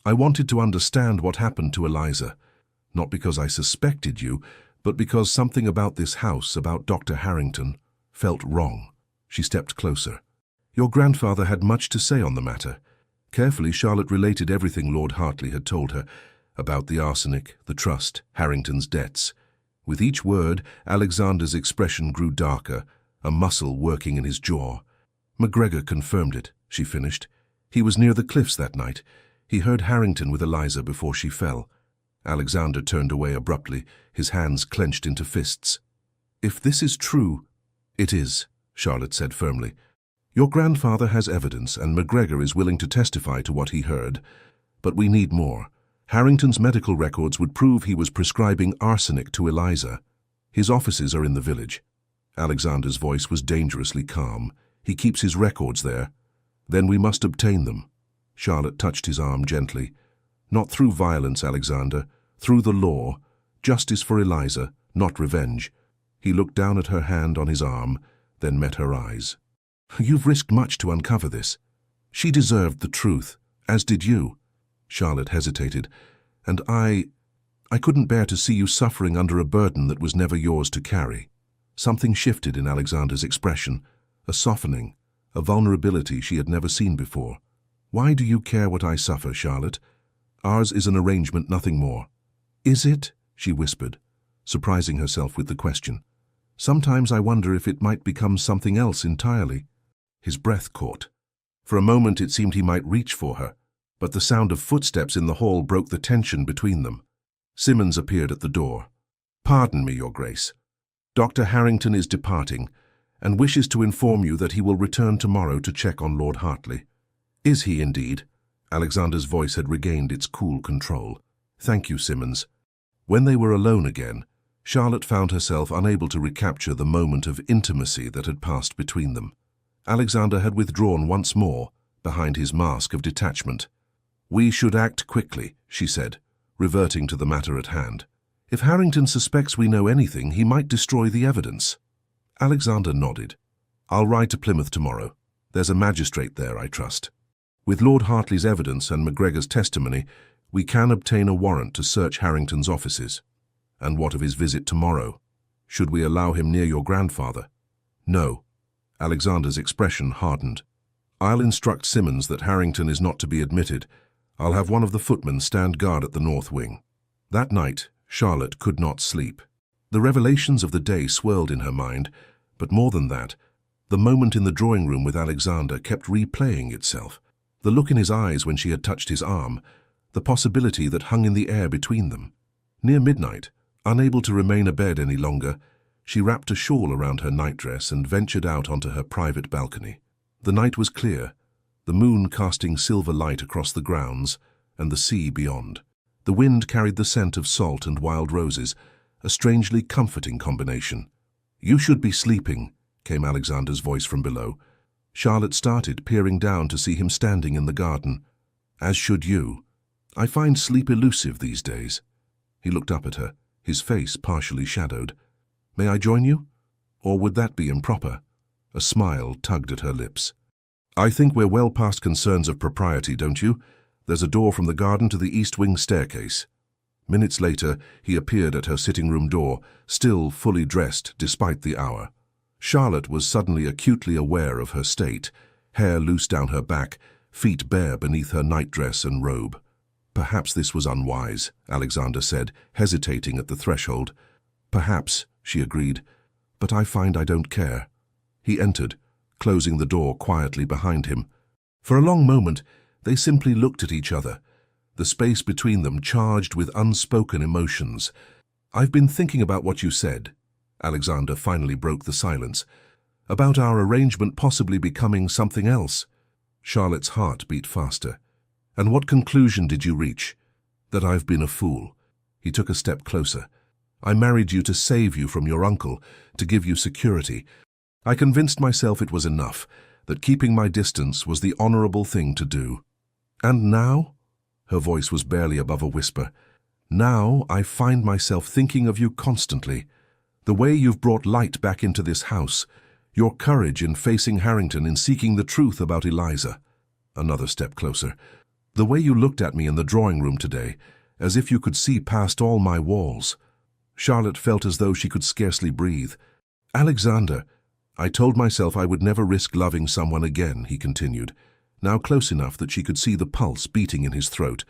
I wanted to understand what happened to Eliza. Not because I suspected you, but because something about this house, about Dr. Harrington, felt wrong. She stepped closer. Your grandfather had much to say on the matter. Carefully, Charlotte related everything Lord Hartley had told her about the arsenic, the trust, Harrington's debts. With each word, Alexander's expression grew darker, a muscle working in his jaw. MacGregor confirmed it, she finished. He was near the cliffs that night. He heard Harrington with Eliza before she fell. Alexander turned away abruptly, his hands clenched into fists. If this is true— It is, Charlotte said firmly. Your grandfather has evidence, and MacGregor is willing to testify to what he heard. But we need more. Harrington's medical records would prove he was prescribing arsenic to Eliza. His offices are in the village. Alexander's voice was dangerously calm. He keeps his records there. Then we must obtain them. Charlotte touched his arm gently. Not through violence, Alexander. Through the law. Justice for Eliza, not revenge. He looked down at her hand on his arm, then met her eyes. You've risked much to uncover this. She deserved the truth, as did you. Charlotte hesitated. And I couldn't bear to see you suffering under a burden that was never yours to carry. Something shifted in Alexander's expression, a softening, a vulnerability she had never seen before. Why do you care what I suffer, Charlotte? Ours is an arrangement, nothing more. Is it? She whispered, surprising herself with the question. Sometimes I wonder if it might become something else entirely. His breath caught. For a moment it seemed he might reach for her, but the sound of footsteps in the hall broke the tension between them. Simmons appeared at the door. Pardon me, Your Grace. Dr. Harrington is departing, and wishes to inform you that he will return tomorrow to check on Lord Hartley. Is he indeed? Alexander's voice had regained its cool control. Thank you, Simmons. When they were alone again, Charlotte found herself unable to recapture the moment of intimacy that had passed between them. Alexander had withdrawn once more, behind his mask of detachment. We should act quickly, she said, reverting to the matter at hand. If Harrington suspects we know anything, he might destroy the evidence. Alexander nodded. I'll ride to Plymouth tomorrow. There's a magistrate there, I trust. With Lord Hartley's evidence and MacGregor's testimony, we can obtain a warrant to search Harrington's offices. And what of his visit tomorrow? Should we allow him near your grandfather? No. Alexander's expression hardened. I'll instruct Simmons that Harrington is not to be admitted. I'll have one of the footmen stand guard at the north wing. That night, Charlotte could not sleep. The revelations of the day swirled in her mind, but more than that, the moment in the drawing room with Alexander kept replaying itself. The look in his eyes when she had touched his arm, the possibility that hung in the air between them. Near midnight, unable to remain abed any longer, she wrapped a shawl around her nightdress and ventured out onto her private balcony. The night was clear, the moon casting silver light across the grounds and the sea beyond. The wind carried the scent of salt and wild roses, a strangely comforting combination. You should be sleeping, came Alexander's voice from below. Charlotte started, peering down to see him standing in the garden. As should you. I find sleep elusive these days. He looked up at her, his face partially shadowed. May I join you? Or would that be improper? A smile tugged at her lips. I think we're well past concerns of propriety, don't you? There's a door from the garden to the east wing staircase. Minutes later, he appeared at her sitting-room door, still fully dressed despite the hour. Charlotte was suddenly acutely aware of her state, hair loose down her back, feet bare beneath her nightdress and robe. Perhaps this was unwise, Alexander said, hesitating at the threshold. Perhaps, she agreed, but I find I don't care. He entered, closing the door quietly behind him. For a long moment, they simply looked at each other, the space between them charged with unspoken emotions. I've been thinking about what you said. Alexander finally broke the silence. About our arrangement possibly becoming something else. Charlotte's heart beat faster. And what conclusion did you reach? That I've been a fool. He took a step closer. I married you to save you from your uncle, to give you security. I convinced myself it was enough, that keeping my distance was the honorable thing to do. And now? Her voice was barely above a whisper. Now I find myself thinking of you constantly. The way you've brought light back into this house, your courage in facing Harrington, in seeking the truth about Eliza. Another step closer. The way you looked at me in the drawing room today, as if you could see past all my walls. Charlotte felt as though she could scarcely breathe. Alexander, I told myself I would never risk loving someone again, he continued, now close enough that she could see the pulse beating in his throat.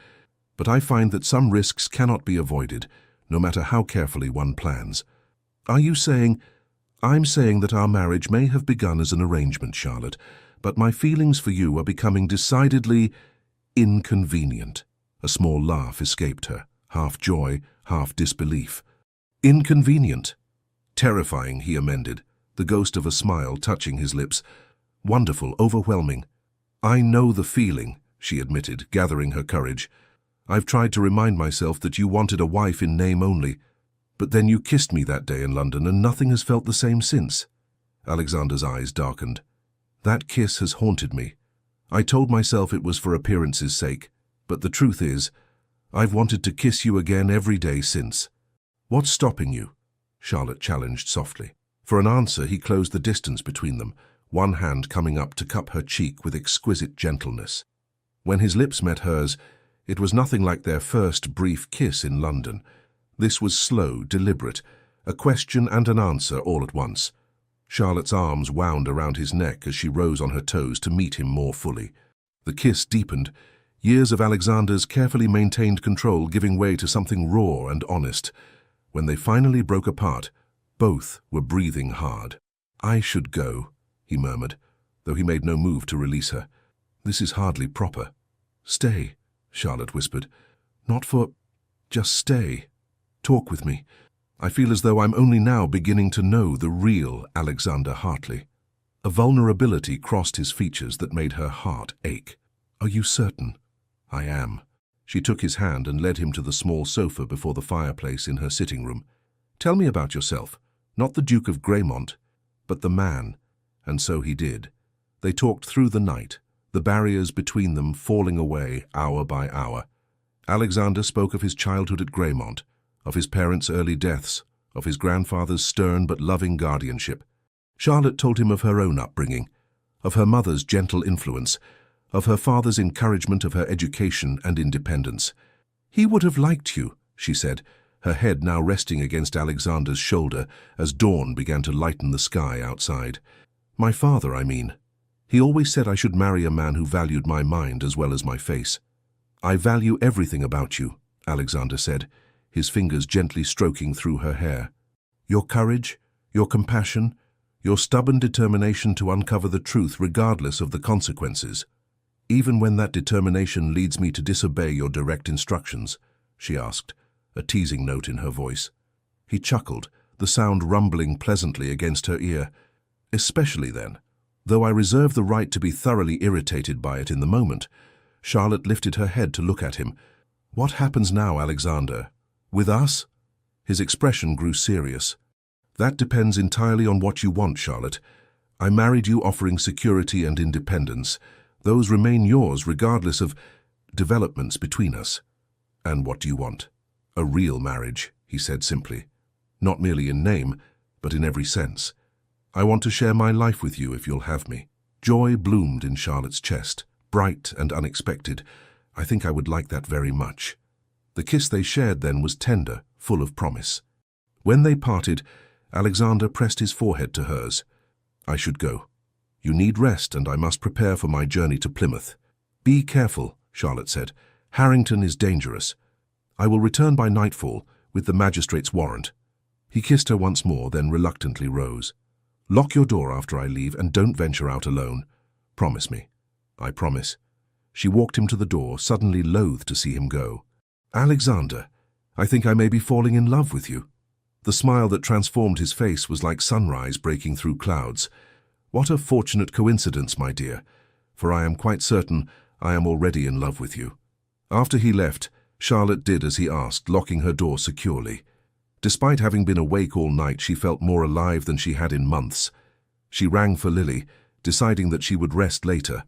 But I find that some risks cannot be avoided, no matter how carefully one plans. Are you saying... I'm saying that our marriage may have begun as an arrangement, Charlotte, but my feelings for you are becoming decidedly inconvenient. A small laugh escaped her, half joy, half disbelief. Inconvenient. Terrifying, he amended, the ghost of a smile touching his lips. Wonderful, overwhelming. I know the feeling, she admitted, gathering her courage. I've tried to remind myself that you wanted a wife in name only, but then you kissed me that day in London and nothing has felt the same since. Alexander's eyes darkened. That kiss has haunted me. I told myself it was for appearance's sake, but the truth is, I've wanted to kiss you again every day since. What's stopping you? Charlotte challenged softly. For an answer, he closed the distance between them, one hand coming up to cup her cheek with exquisite gentleness. When his lips met hers, it was nothing like their first brief kiss in London. This was slow, deliberate, a question and an answer all at once. Charlotte's arms wound around his neck as she rose on her toes to meet him more fully. The kiss deepened, years of Alexander's carefully maintained control giving way to something raw and honest. When they finally broke apart, both were breathing hard. I should go, he murmured, though he made no move to release her. This is hardly proper. Stay, Charlotte whispered. Not for... just stay. Talk with me. I feel as though I'm only now beginning to know the real Alexander Hartley. A vulnerability crossed his features that made her heart ache. Are you certain? I am. She took his hand and led him to the small sofa before the fireplace in her sitting room. Tell me about yourself. Not the Duke of Greymont, but the man. And so he did. They talked through the night, the barriers between them falling away hour by hour. Alexander spoke of his childhood at Greymont, of his parents' early deaths, of his grandfather's stern but loving guardianship. Charlotte told him of her own upbringing, of her mother's gentle influence, of her father's encouragement of her education and independence. He would have liked you, she said, her head now resting against Alexander's shoulder as dawn began to lighten the sky outside. My father, I mean. He always said I should marry a man who valued my mind as well as my face. I value everything about you, Alexander said, his fingers gently stroking through her hair. Your courage, your compassion, your stubborn determination to uncover the truth regardless of the consequences. Even when that determination leads me to disobey your direct instructions, she asked, a teasing note in her voice. He chuckled, the sound rumbling pleasantly against her ear. Especially then, though I reserve the right to be thoroughly irritated by it in the moment. Charlotte lifted her head to look at him. What happens now, Alexander? With us? His expression grew serious. That depends entirely on what you want, Charlotte. I married you offering security and independence. Those remain yours regardless of developments between us. And what do you want? A real marriage, he said simply. Not merely in name, but in every sense. I want to share my life with you if you'll have me. Joy bloomed in Charlotte's chest, bright and unexpected. I think I would like that very much. The kiss they shared then was tender, full of promise. When they parted, Alexander pressed his forehead to hers. I should go. You need rest, and I must prepare for my journey to Plymouth. Be careful, Charlotte said. Harrington is dangerous. I will return by nightfall, with the magistrate's warrant. He kissed her once more, then reluctantly rose. Lock your door after I leave, and don't venture out alone. Promise me. I promise. She walked him to the door, suddenly loath to see him go. Alexander, I think I may be falling in love with you. The smile that transformed his face was like sunrise breaking through clouds. What a fortunate coincidence, my dear, for I am quite certain I am already in love with you. After he left, Charlotte did as he asked, locking her door securely. Despite having been awake all night, she felt more alive than she had in months. She rang for Lily, deciding that she would rest later.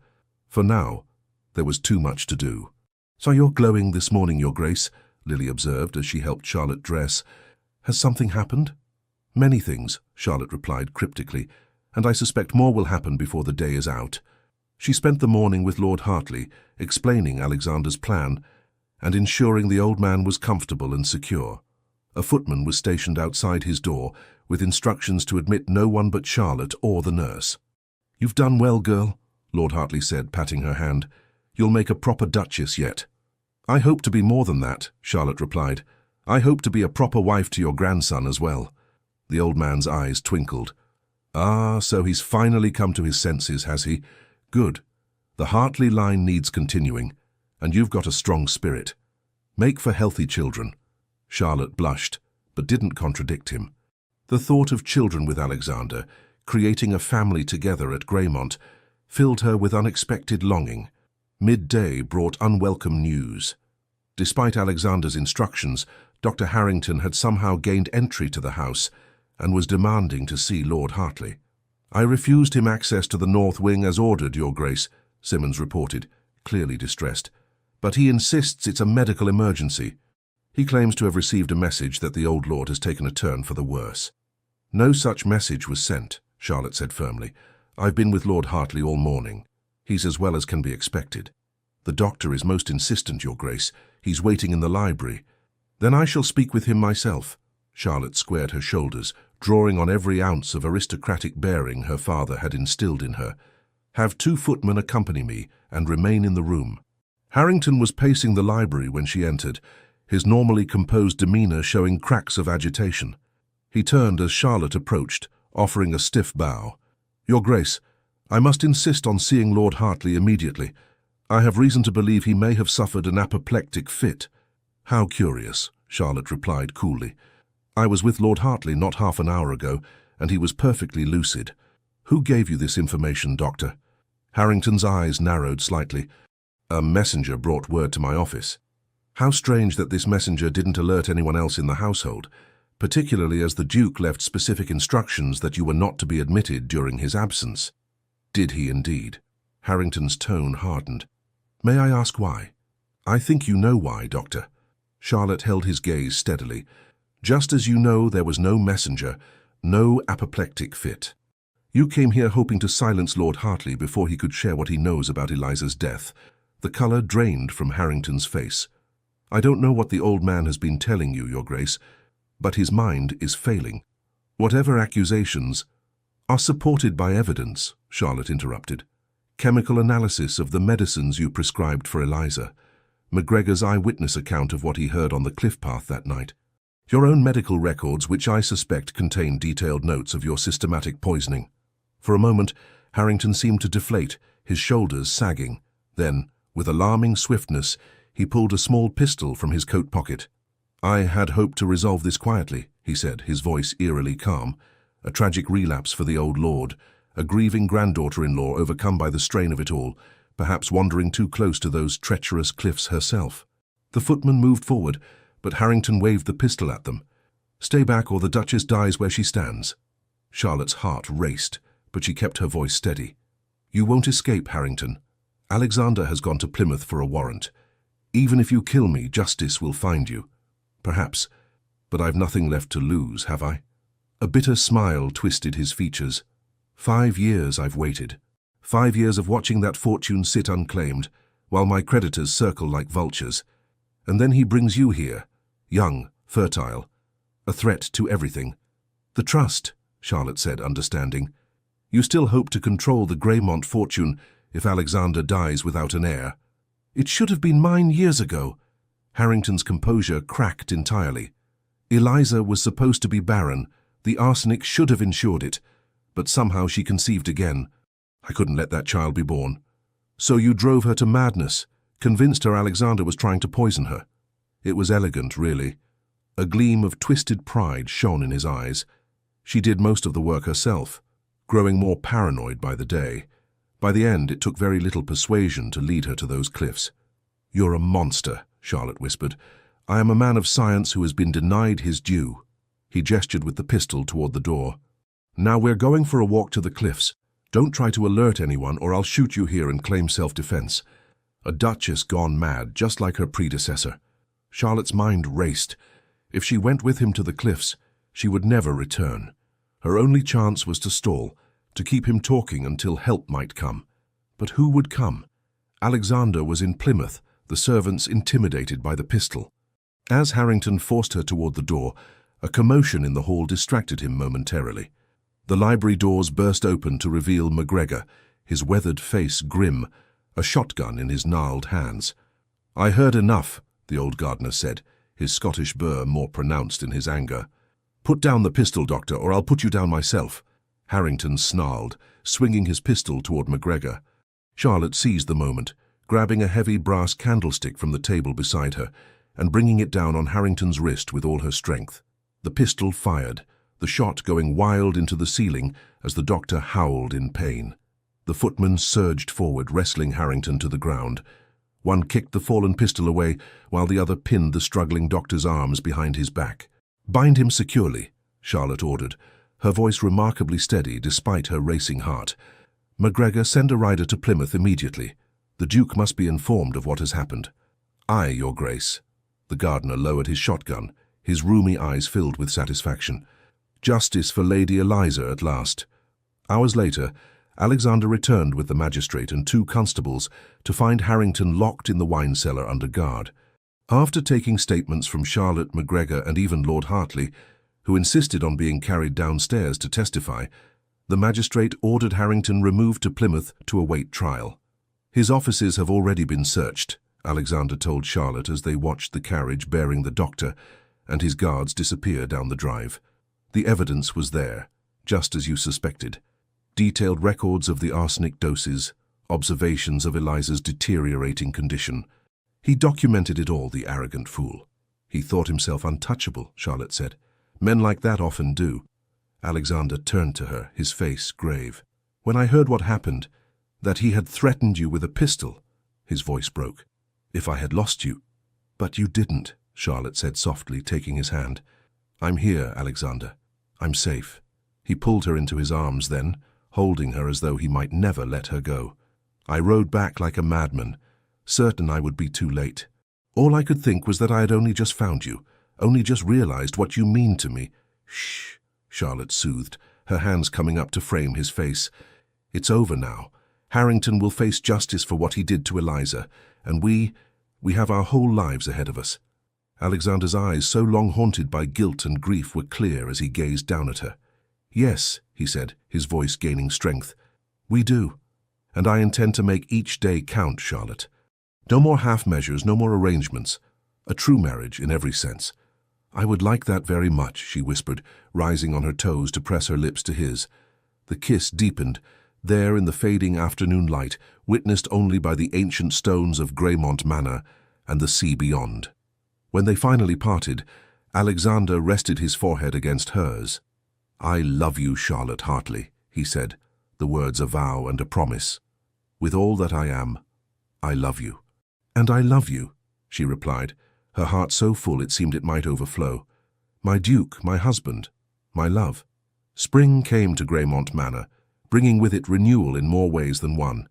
For now, there was too much to do. So you're glowing this morning, Your Grace, Lily observed as she helped Charlotte dress. Has something happened? Many things, Charlotte replied cryptically, and I suspect more will happen before the day is out. She spent the morning with Lord Hartley, explaining Alexander's plan and ensuring the old man was comfortable and secure. A footman was stationed outside his door, with instructions to admit no one but Charlotte or the nurse. "You've done well, girl," Lord Hartley said, patting her hand. "You'll make a proper duchess yet." "I hope to be more than that," Charlotte replied. "I hope to be a proper wife to your grandson as well." The old man's eyes twinkled. "Ah, so he's finally come to his senses, has he? Good. The Hartley line needs continuing, and you've got a strong spirit. Make for healthy children." Charlotte blushed, but didn't contradict him. The thought of children with Alexander, creating a family together at Greymont, filled her with unexpected longing. Midday brought unwelcome news. Despite Alexander's instructions, Dr. Harrington had somehow gained entry to the house and was demanding to see Lord Hartley. "I refused him access to the north wing as ordered, Your Grace," Simmons reported, clearly distressed. "But he insists it's a medical emergency. He claims to have received a message that the old lord has taken a turn for the worse." "No such message was sent," Charlotte said firmly. "I've been with Lord Hartley all morning. He's as well as can be expected." "The doctor is most insistent, Your Grace. He's waiting in the library." "Then I shall speak with him myself." Charlotte squared her shoulders, drawing on every ounce of aristocratic bearing her father had instilled in her. "Have 2 footmen accompany me and remain in the room." Harrington was pacing the library when she entered, his normally composed demeanor showing cracks of agitation. He turned as Charlotte approached, offering a stiff bow. "Your Grace, I must insist on seeing Lord Hartley immediately. I have reason to believe he may have suffered an apoplectic fit." "How curious," Charlotte replied coolly. "I was with Lord Hartley not half an hour ago, and he was perfectly lucid. Who gave you this information, Doctor?" Harrington's eyes narrowed slightly. "A messenger brought word to my office." "How strange that this messenger didn't alert anyone else in the household, particularly as the Duke left specific instructions that you were not to be admitted during his absence." "Did he indeed?" Harrington's tone hardened. "May I ask why?" "I think you know why, Doctor." Charlotte held his gaze steadily. "Just as you know there was no messenger, no apoplectic fit. You came here hoping to silence Lord Hartley before he could share what he knows about Eliza's death." The colour drained from Harrington's face. "I don't know what the old man has been telling you, Your Grace, but his mind is failing. Whatever accusations are supported by evidence," Charlotte interrupted. "Chemical analysis of the medicines you prescribed for Eliza, McGregor's eyewitness account of what he heard on the cliff path that night, your own medical records, which I suspect contain detailed notes of your systematic poisoning." For a moment, Harrington seemed to deflate, his shoulders sagging. Then, with alarming swiftness, he pulled a small pistol from his coat pocket. "I had hoped to resolve this quietly," he said, his voice eerily calm. "A tragic relapse for the old lord, a grieving granddaughter-in-law overcome by the strain of it all, perhaps wandering too close to those treacherous cliffs herself." The footman moved forward, but Harrington waved the pistol at them. "Stay back or the Duchess dies where she stands." Charlotte's heart raced, but she kept her voice steady. "You won't escape, Harrington. Alexander has gone to Plymouth for a warrant. Even if you kill me, justice will find you. Perhaps, but I've nothing left to lose, have I?" A bitter smile twisted his features. 5 years I've waited. 5 years of watching that fortune sit unclaimed, while my creditors circle like vultures. And then he brings you here, young, fertile, a threat to everything. "The trust," Charlotte said, understanding. "You still hope to control the Greymont fortune if Alexander dies without an heir." "It should have been mine years ago." Harrington's composure cracked entirely. "Eliza was supposed to be barren. The arsenic should have ensured it. But somehow she conceived again. I couldn't let that child be born. So you drove her to madness, convinced her Alexander was trying to poison her." It was elegant, really. A gleam of twisted pride shone in his eyes. She did most of the work herself, growing more paranoid by the day. By the end, it took very little persuasion to lead her to those cliffs. "You're a monster," Charlotte whispered. "I am a man of science who has been denied his due." He gestured with the pistol toward the door. "Now we're going for a walk to the cliffs. Don't try to alert anyone or I'll shoot you here and claim self-defense." A duchess gone mad, just like her predecessor. Charlotte's mind raced. If she went with him to the cliffs, she would never return. Her only chance was to stall, to keep him talking until help might come. But who would come? Alexander was in Plymouth, the servants intimidated by the pistol. As Harrington forced her toward the door, A commotion in the hall distracted him momentarily. The library doors burst open to reveal McGregor, his weathered face grim, a shotgun in his gnarled hands. "I heard enough," the old gardener said, his Scottish burr more pronounced in his anger. "Put down the pistol, Doctor, or I'll put you down myself." Harrington snarled, swinging his pistol toward McGregor. Charlotte seized the moment, grabbing a heavy brass candlestick from the table beside her and bringing it down on Harrington's wrist with all her strength. The pistol fired, the shot going wild into the ceiling as the doctor howled in pain. The footman surged forward, wrestling Harrington to the ground. One kicked the fallen pistol away, while the other pinned the struggling doctor's arms behind his back. "Bind him securely," Charlotte ordered, her voice remarkably steady despite her racing heart. "McGregor, send a rider to Plymouth immediately. The Duke must be informed of what has happened." "Aye, Your Grace." The gardener lowered his shotgun, his rheumy eyes filled with satisfaction. Justice for Lady Eliza at last. Hours later, Alexander returned with the magistrate and 2 constables to find Harrington locked in the wine cellar under guard. After taking statements from Charlotte, McGregor, and even Lord Hartley, who insisted on being carried downstairs to testify, the magistrate ordered Harrington removed to Plymouth to await trial. "His offices have already been searched," Alexander told Charlotte as they watched the carriage bearing the doctor and his guards disappear down the drive. "The evidence was there, just as you suspected. Detailed records of the arsenic doses, observations of Eliza's deteriorating condition. He documented it all, the arrogant fool." "He thought himself untouchable," Charlotte said. "Men like that often do." Alexander turned to her, his face grave. "When I heard what happened, that he had threatened you with a pistol," his voice broke. "If I had lost you—" "But you didn't," Charlotte said softly, taking his hand. "I'm here, Alexander. I'm safe." He pulled her into his arms then, holding her as though he might never let her go. "I rode back like a madman, certain I would be too late. All I could think was that I had only just found you, only just realized what you mean to me." "Shh," Charlotte soothed, her hands coming up to frame his face. "It's over now. Harrington will face justice for what he did to Eliza, and we have our whole lives ahead of us." Alexander's eyes, so long haunted by guilt and grief, were clear as he gazed down at her. "Yes," he said, his voice gaining strength. "We do. And I intend to make each day count, Charlotte. No more half measures, no more arrangements. A true marriage in every sense." "I would like that very much," she whispered, rising on her toes to press her lips to his. The kiss deepened, there in the fading afternoon light, witnessed only by the ancient stones of Greymont Manor and the sea beyond. When they finally parted, Alexander rested his forehead against hers. "I love you, Charlotte Hartley," he said, the words a vow and a promise. "With all that I am, I love you." "And I love you," she replied, her heart so full it seemed it might overflow. "My Duke, my husband, my love." Spring came to Greymont Manor, bringing with it renewal in more ways than one.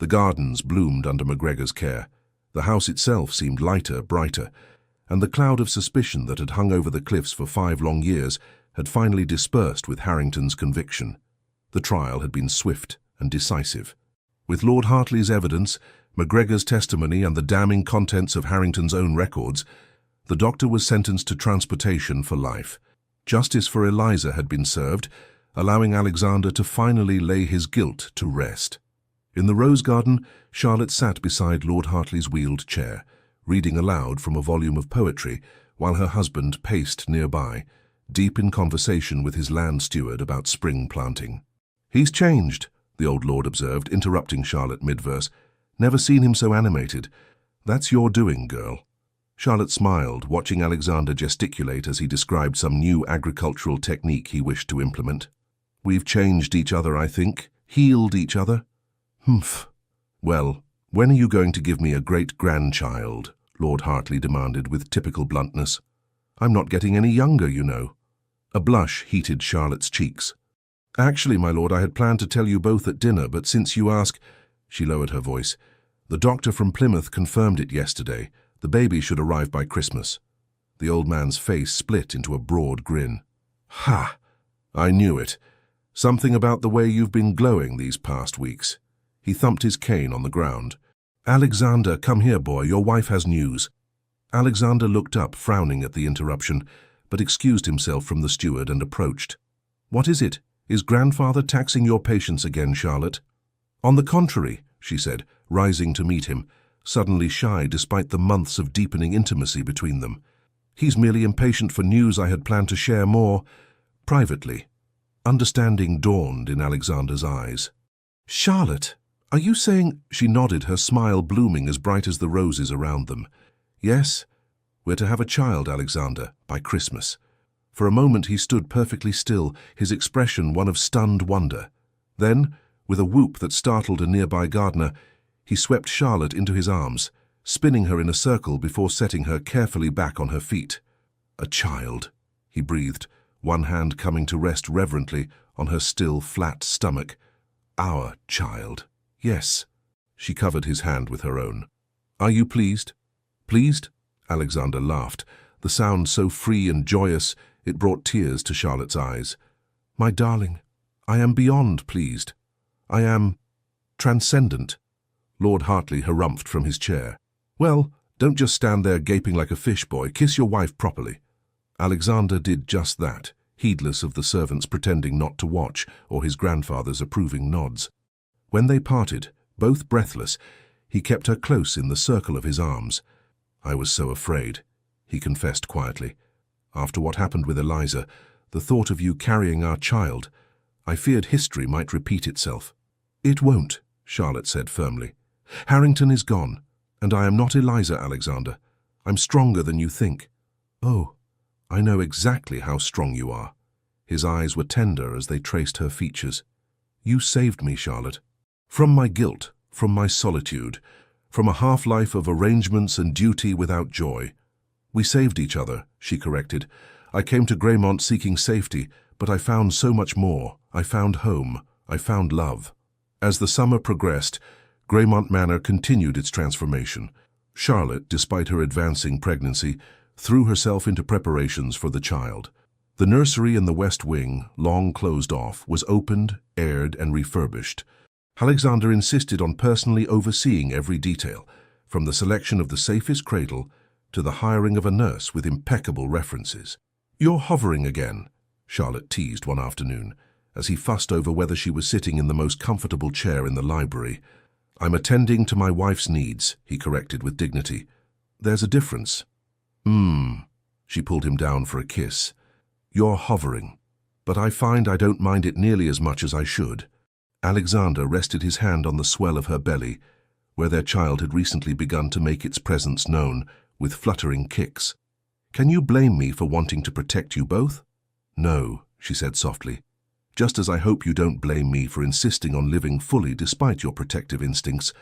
The gardens bloomed under McGregor's care. The house itself seemed lighter, brighter, and the cloud of suspicion that had hung over the cliffs for 5 long years had finally dispersed with Harrington's conviction. The trial had been swift and decisive. With Lord Hartley's evidence, McGregor's testimony, and the damning contents of Harrington's own records, the doctor was sentenced to transportation for life. Justice for Eliza had been served, allowing Alexander to finally lay his guilt to rest. In the rose garden, Charlotte sat beside Lord Hartley's wheeled chair, reading aloud from a volume of poetry, while her husband paced nearby, deep in conversation with his land steward about spring planting. "He's changed," the old lord observed, interrupting Charlotte mid-verse. "Never seen him so animated. That's your doing, girl." Charlotte smiled, watching Alexander gesticulate as he described some new agricultural technique he wished to implement. "We've changed each other, I think. Healed each other." "Humph. Well, when are you going to give me a great-grandchild?" Lord Hartley demanded with typical bluntness. "I'm not getting any younger, you know." A blush heated Charlotte's cheeks. "Actually, my lord, I had planned to tell you both at dinner, but since you ask—" She lowered her voice. "The doctor from Plymouth confirmed it yesterday. The baby should arrive by Christmas." The old man's face split into a broad grin. "Ha! I knew it. Something about the way you've been glowing these past weeks." He thumped his cane on the ground. "Alexander, come here, boy. Your wife has news." Alexander looked up, frowning at the interruption, but excused himself from the steward and approached. "What is it? Is grandfather taxing your patience again, Charlotte?" "On the contrary," she said, rising to meet him, suddenly shy despite the months of deepening intimacy between them. "He's merely impatient for news I had planned to share more privately." Understanding dawned in Alexander's eyes. "Charlotte, are you saying—" She nodded, her smile blooming as bright as the roses around them. "Yes, we're to have a child, Alexander, by Christmas." For a moment he stood perfectly still, his expression one of stunned wonder. Then, with a whoop that startled a nearby gardener, he swept Charlotte into his arms, spinning her in a circle before setting her carefully back on her feet. "A child," he breathed, one hand coming to rest reverently on her still, flat stomach. "Our child." "Yes." She covered his hand with her own. "Are you pleased?" "Pleased?" Alexander laughed, the sound so free and joyous it brought tears to Charlotte's eyes. "My darling, I am beyond pleased. I am transcendent." Lord Hartley harumphed from his chair. "Well, don't just stand there gaping like a fish, boy. Kiss your wife properly." Alexander did just that, heedless of the servants pretending not to watch or his grandfather's approving nods. When they parted, both breathless, he kept her close in the circle of his arms. "I was so afraid," he confessed quietly. "After what happened with Eliza, the thought of you carrying our child, I feared history might repeat itself." "It won't," Charlotte said firmly. "Harrington is gone, and I am not Eliza, Alexander. I'm stronger than you think." "Oh, I know exactly how strong you are." His eyes were tender as they traced her features. "You saved me, Charlotte. From my guilt, from my solitude, from a half-life of arrangements and duty without joy." "We saved each other," she corrected. "I came to Greymont seeking safety, but I found so much more. I found home. I found love." As the summer progressed, Greymont Manor continued its transformation. Charlotte, despite her advancing pregnancy, threw herself into preparations for the child. The nursery in the West Wing, long closed off, was opened, aired, and refurbished. Alexander insisted on personally overseeing every detail, from the selection of the safest cradle to the hiring of a nurse with impeccable references. "You're hovering again," Charlotte teased one afternoon, as he fussed over whether she was sitting in the most comfortable chair in the library. "I'm attending to my wife's needs," he corrected with dignity. "There's a difference." She pulled him down for a kiss. "You're hovering, but I find I don't mind it nearly as much as I should." Alexander rested his hand on the swell of her belly, where their child had recently begun to make its presence known with fluttering kicks. "Can you blame me for wanting to protect you both?" "No," she said softly. "Just as I hope you don't blame me for insisting on living fully despite your protective instincts.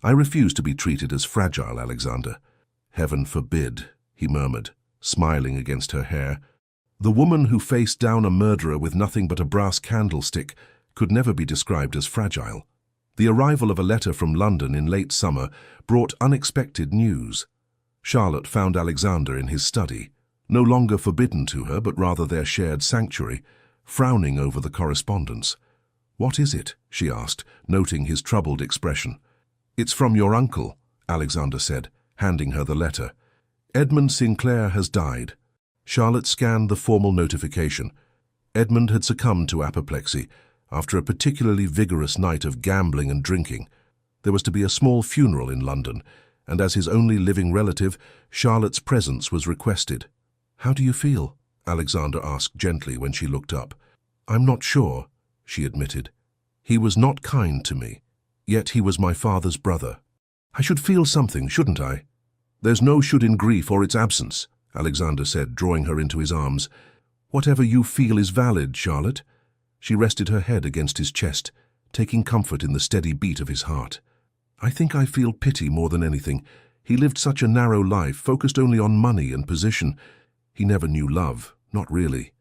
I refuse to be treated as fragile, Alexander." "Heaven forbid," he murmured, smiling against her hair. The woman who faced down a murderer with nothing but a brass candlestick could never be described as fragile. The arrival of a letter from London in late summer brought unexpected news. Charlotte found Alexander in his study, no longer forbidden to her but rather their shared sanctuary, frowning over the correspondence. "What is it?" she asked, noting his troubled expression. "It's from your uncle," Alexander said, handing her the letter. "Edmund Sinclair has died." Charlotte scanned the formal notification. Edmund had succumbed to apoplexy after a particularly vigorous night of gambling and drinking. There was to be a small funeral in London, and as his only living relative, Charlotte's presence was requested. "How do you feel?" Alexander asked gently when she looked up. "I'm not sure," she admitted. "He was not kind to me, yet he was my father's brother. I should feel something, shouldn't I?" "There's no should in grief or its absence," Alexander said, drawing her into his arms. "Whatever you feel is valid, Charlotte." She rested her head against his chest, taking comfort in the steady beat of his heart. "I think I feel pity more than anything. He lived such a narrow life, focused only on money and position. He never knew love, not really."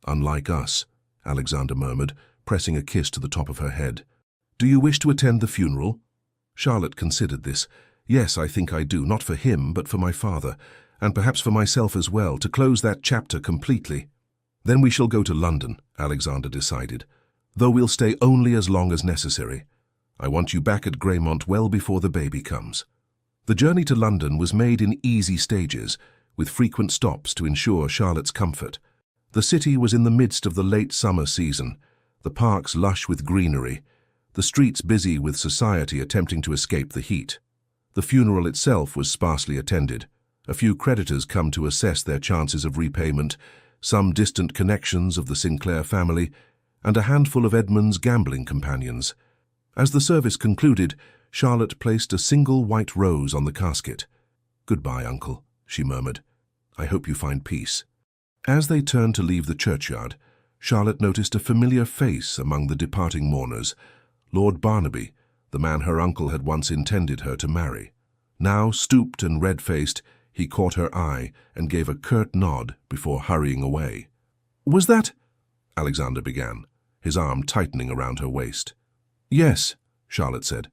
"Unlike us," Alexander murmured, pressing a kiss to the top of her head. "Do you wish to attend the funeral?" Charlotte considered this. "Yes, I think I do, not for him, but for my father, and perhaps for myself as well, to close that chapter completely." "Then we shall go to London," Alexander decided, "though we'll stay only as long as necessary. I want you back at Greymont well before the baby comes." The journey to London was made in easy stages, with frequent stops to ensure Charlotte's comfort. The city was in the midst of the late summer season, the parks lush with greenery, the streets busy with society attempting to escape the heat. The funeral itself was sparsely attended. A few creditors come to assess their chances of repayment, some distant connections of the Sinclair family, and a handful of Edmund's gambling companions. As the service concluded, Charlotte placed a single white rose on the casket. "Goodbye, Uncle," she murmured. "I hope you find peace." As they turned to leave the churchyard, Charlotte noticed a familiar face among the departing mourners, Lord Barnaby, the man her uncle had once intended her to marry. Now, stooped and red-faced, he caught her eye and gave a curt nod before hurrying away. "Was that—" Alexander began, his arm tightening around her waist. "Yes," Charlotte said.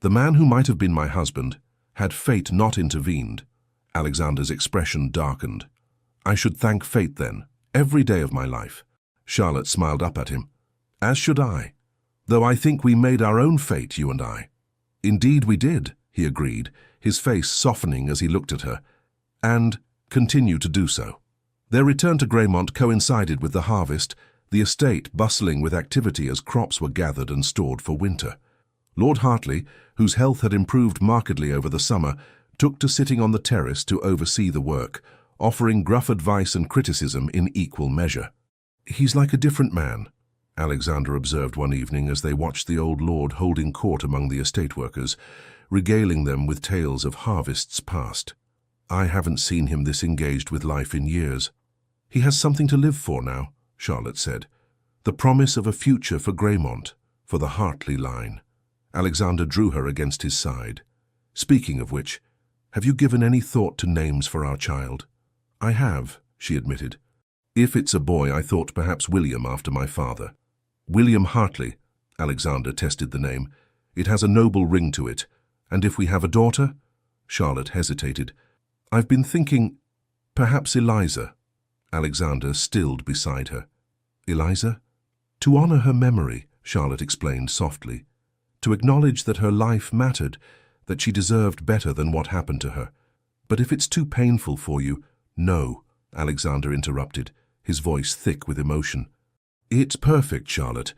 "The man who might have been my husband, had fate not intervened." Alexander's expression darkened. "I should thank fate then, every day of my life." Charlotte smiled up at him. "As should I. Though I think we made our own fate, you and I." "Indeed we did," he agreed, his face softening as he looked at her, "and continue to do so." Their return to Greymont coincided with the harvest, the estate bustling with activity as crops were gathered and stored for winter. Lord Hartley, whose health had improved markedly over the summer, took to sitting on the terrace to oversee the work, offering gruff advice and criticism in equal measure. "He's like a different man," Alexander observed one evening as they watched the old lord holding court among the estate workers, regaling them with tales of harvests past. "I haven't seen him this engaged with life in years." "He has something to live for now," Charlotte said. "The promise of a future for Greymont, for the Hartley line." Alexander drew her against his side. "Speaking of which, have you given any thought to names for our child?" "I have," she admitted. "If it's a boy, I thought perhaps William after my father." "William Hartley," Alexander tested the name. "It has a noble ring to it. And if we have a daughter?" Charlotte hesitated. "I've been thinking, perhaps Eliza." Alexander stilled beside her. "Eliza?" "To honor her memory," Charlotte explained softly. "To acknowledge that her life mattered, that she deserved better than what happened to her. But if it's too painful for you—" "No," Alexander interrupted, his voice thick with emotion. "It's perfect, Charlotte.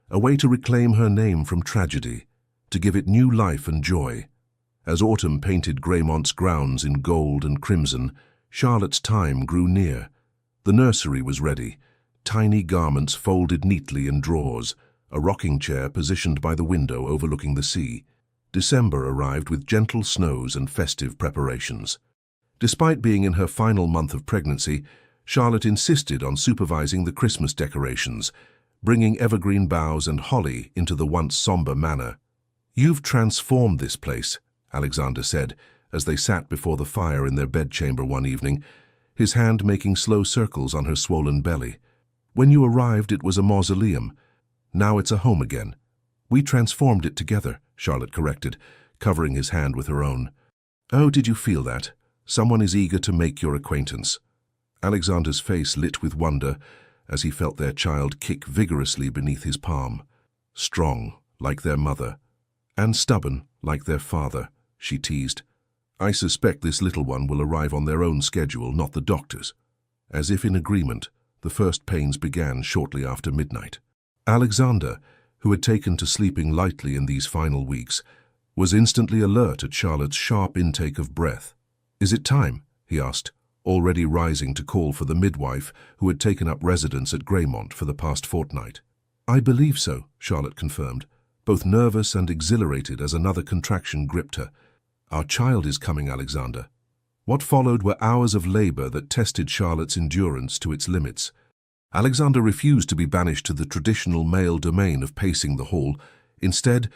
A way to reclaim her name from tragedy, to give it new life and joy." As autumn painted Greymont's grounds in gold and crimson, Charlotte's time grew near. The nursery was ready, tiny garments folded neatly in drawers, a rocking chair positioned by the window overlooking the sea. December arrived with gentle snows and festive preparations. Despite being in her final month of pregnancy, Charlotte insisted on supervising the Christmas decorations, bringing evergreen boughs and holly into the once somber manor. "You've transformed this place," Alexander said, as they sat before the fire in their bedchamber one evening, his hand making slow circles on her swollen belly. "When you arrived, it was a mausoleum. Now it's a home again." "We transformed it together," Charlotte corrected, covering his hand with her own. "Oh, did you feel that? Someone is eager to make your acquaintance." Alexander's face lit with wonder as he felt their child kick vigorously beneath his palm. "Strong, like their mother, and stubborn, like their father," she teased. "I suspect this little one will arrive on their own schedule, not the doctor's." As if in agreement, the first pains began shortly after midnight. Alexander, who had taken to sleeping lightly in these final weeks, was instantly alert at Charlotte's sharp intake of breath. "Is it time?" he asked, already rising to call for the midwife who had taken up residence at Greymont for the past fortnight. "I believe so," Charlotte confirmed, both nervous and exhilarated as another contraction gripped her. "Our child is coming, Alexander." What followed were hours of labor that tested Charlotte's endurance to its limits. Alexander refused to be banished to the traditional male domain of pacing the hall, instead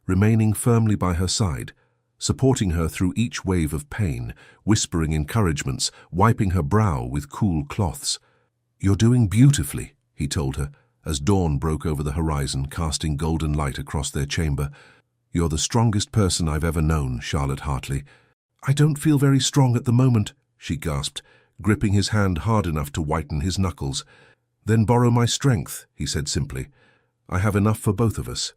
remaining firmly by her side, supporting her through each wave of pain, whispering encouragements, wiping her brow with cool cloths. "You're doing beautifully," he told her, as dawn broke over the horizon, casting golden light across their chamber. "You're the strongest person I've ever known, Charlotte Hartley." "I don't feel very strong at the moment," she gasped, gripping his hand hard enough to whiten his knuckles. "Then borrow my strength," he said simply. "I have enough for both of us."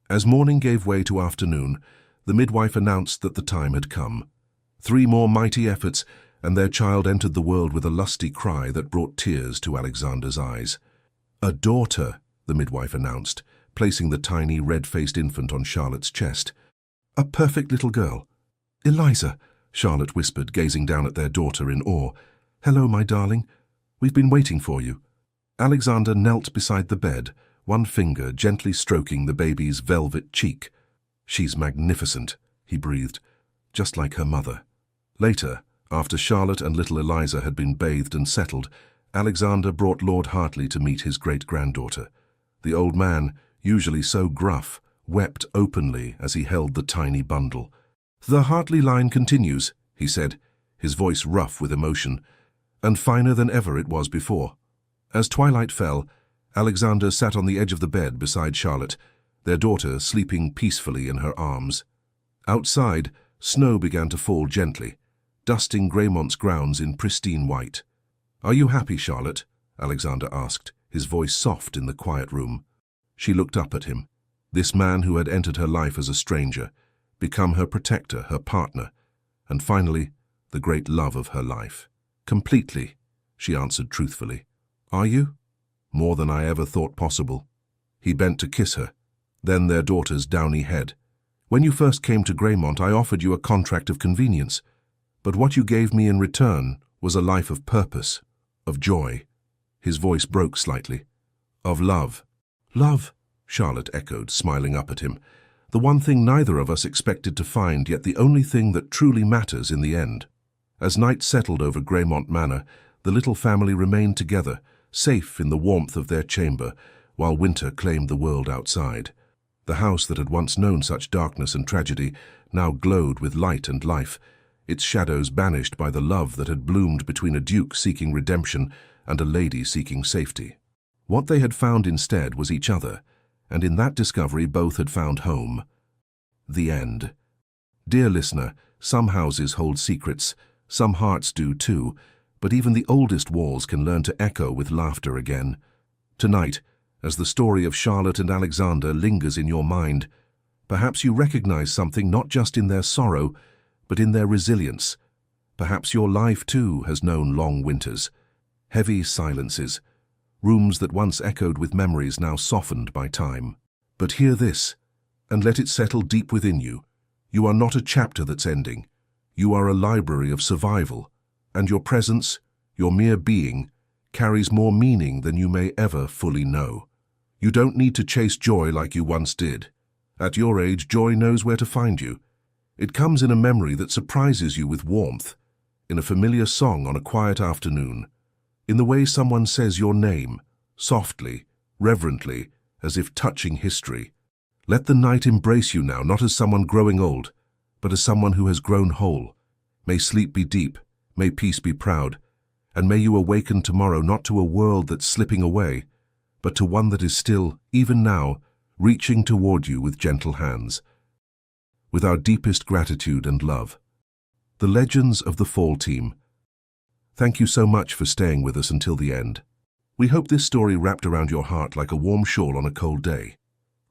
As morning gave way to afternoon, the midwife announced that the time had come. 3 more mighty efforts, and their child entered the world with a lusty cry that brought tears to Alexander's eyes. "A daughter," the midwife announced, placing the tiny red-faced infant on Charlotte's chest. "A perfect little girl." "Eliza," Charlotte whispered, gazing down at their daughter in awe. "Hello, my darling. We've been waiting for you." Alexander knelt beside the bed, one finger gently stroking the baby's velvet cheek. "She's magnificent," he breathed, "just like her mother." Later, after Charlotte and little Eliza had been bathed and settled, Alexander brought Lord Hartley to meet his great-granddaughter. The old man, usually so gruff, wept openly as he held the tiny bundle. "The Hartley line continues," he said, his voice rough with emotion, and finer than ever it was before. As twilight fell, Alexander sat on the edge of the bed beside Charlotte, their daughter sleeping peacefully in her arms. Outside, snow began to fall gently, dusting Greymont's grounds in pristine white. "Are you happy, Charlotte?" Alexander asked, his voice soft in the quiet room. She looked up at him. This man who had entered her life as a stranger, become her protector, her partner, and finally, the great love of her life. "Completely," she answered truthfully. "Are you?" "More than I ever thought possible." He bent to kiss her, then their daughter's downy head. "When you first came to Greymont, I offered you a contract of convenience, but what you gave me in return was a life of purpose, of joy." His voice broke slightly. "Of love." "Love," Charlotte echoed, smiling up at him. "The one thing neither of us expected to find, yet the only thing that truly matters in the end." As night settled over Greymont Manor, the little family remained together, safe in the warmth of their chamber, while winter claimed the world outside. The house that had once known such darkness and tragedy now glowed with light and life, its shadows banished by the love that had bloomed between a duke seeking redemption and a lady seeking safety. What they had found instead was each other, and in that discovery both had found home. The end. Dear listener, some houses hold secrets, some hearts do too, but even the oldest walls can learn to echo with laughter again. Tonight, as the story of Charlotte and Alexander lingers in your mind, perhaps you recognize something not just in their sorrow, but in their resilience. Perhaps your life too has known long winters, heavy silences, rooms that once echoed with memories now softened by time. But hear this, and let it settle deep within you. You are not a chapter that's ending. You are a library of survival, and your presence, your mere being, carries more meaning than you may ever fully know. You don't need to chase joy like you once did. At your age, joy knows where to find you. It comes in a memory that surprises you with warmth, in a familiar song on a quiet afternoon, in the way someone says your name, softly, reverently, as if touching history. Let the night embrace you now, not as someone growing old, but as someone who has grown whole. May sleep be deep, may peace be proud, and may you awaken tomorrow not to a world that's slipping away, but to one that is still, even now, reaching toward you with gentle hands. With our deepest gratitude and love. The Legends of the Fall Team. Thank you so much for staying with us until the end. We hope this story wrapped around your heart like a warm shawl on a cold day,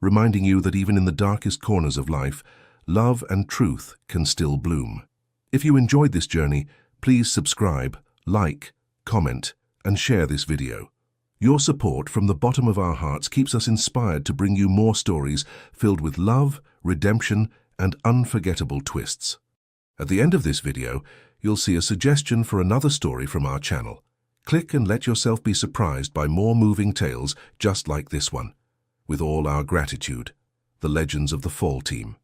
reminding you that even in the darkest corners of life, love and truth can still bloom. If you enjoyed this journey, please subscribe, like, comment, and share this video. Your support from the bottom of our hearts keeps us inspired to bring you more stories filled with love, redemption, and unforgettable twists. At the end of this video, you'll see a suggestion for another story from our channel. Click and let yourself be surprised by more moving tales just like this one. With all our gratitude, the Legends of the Fall Team.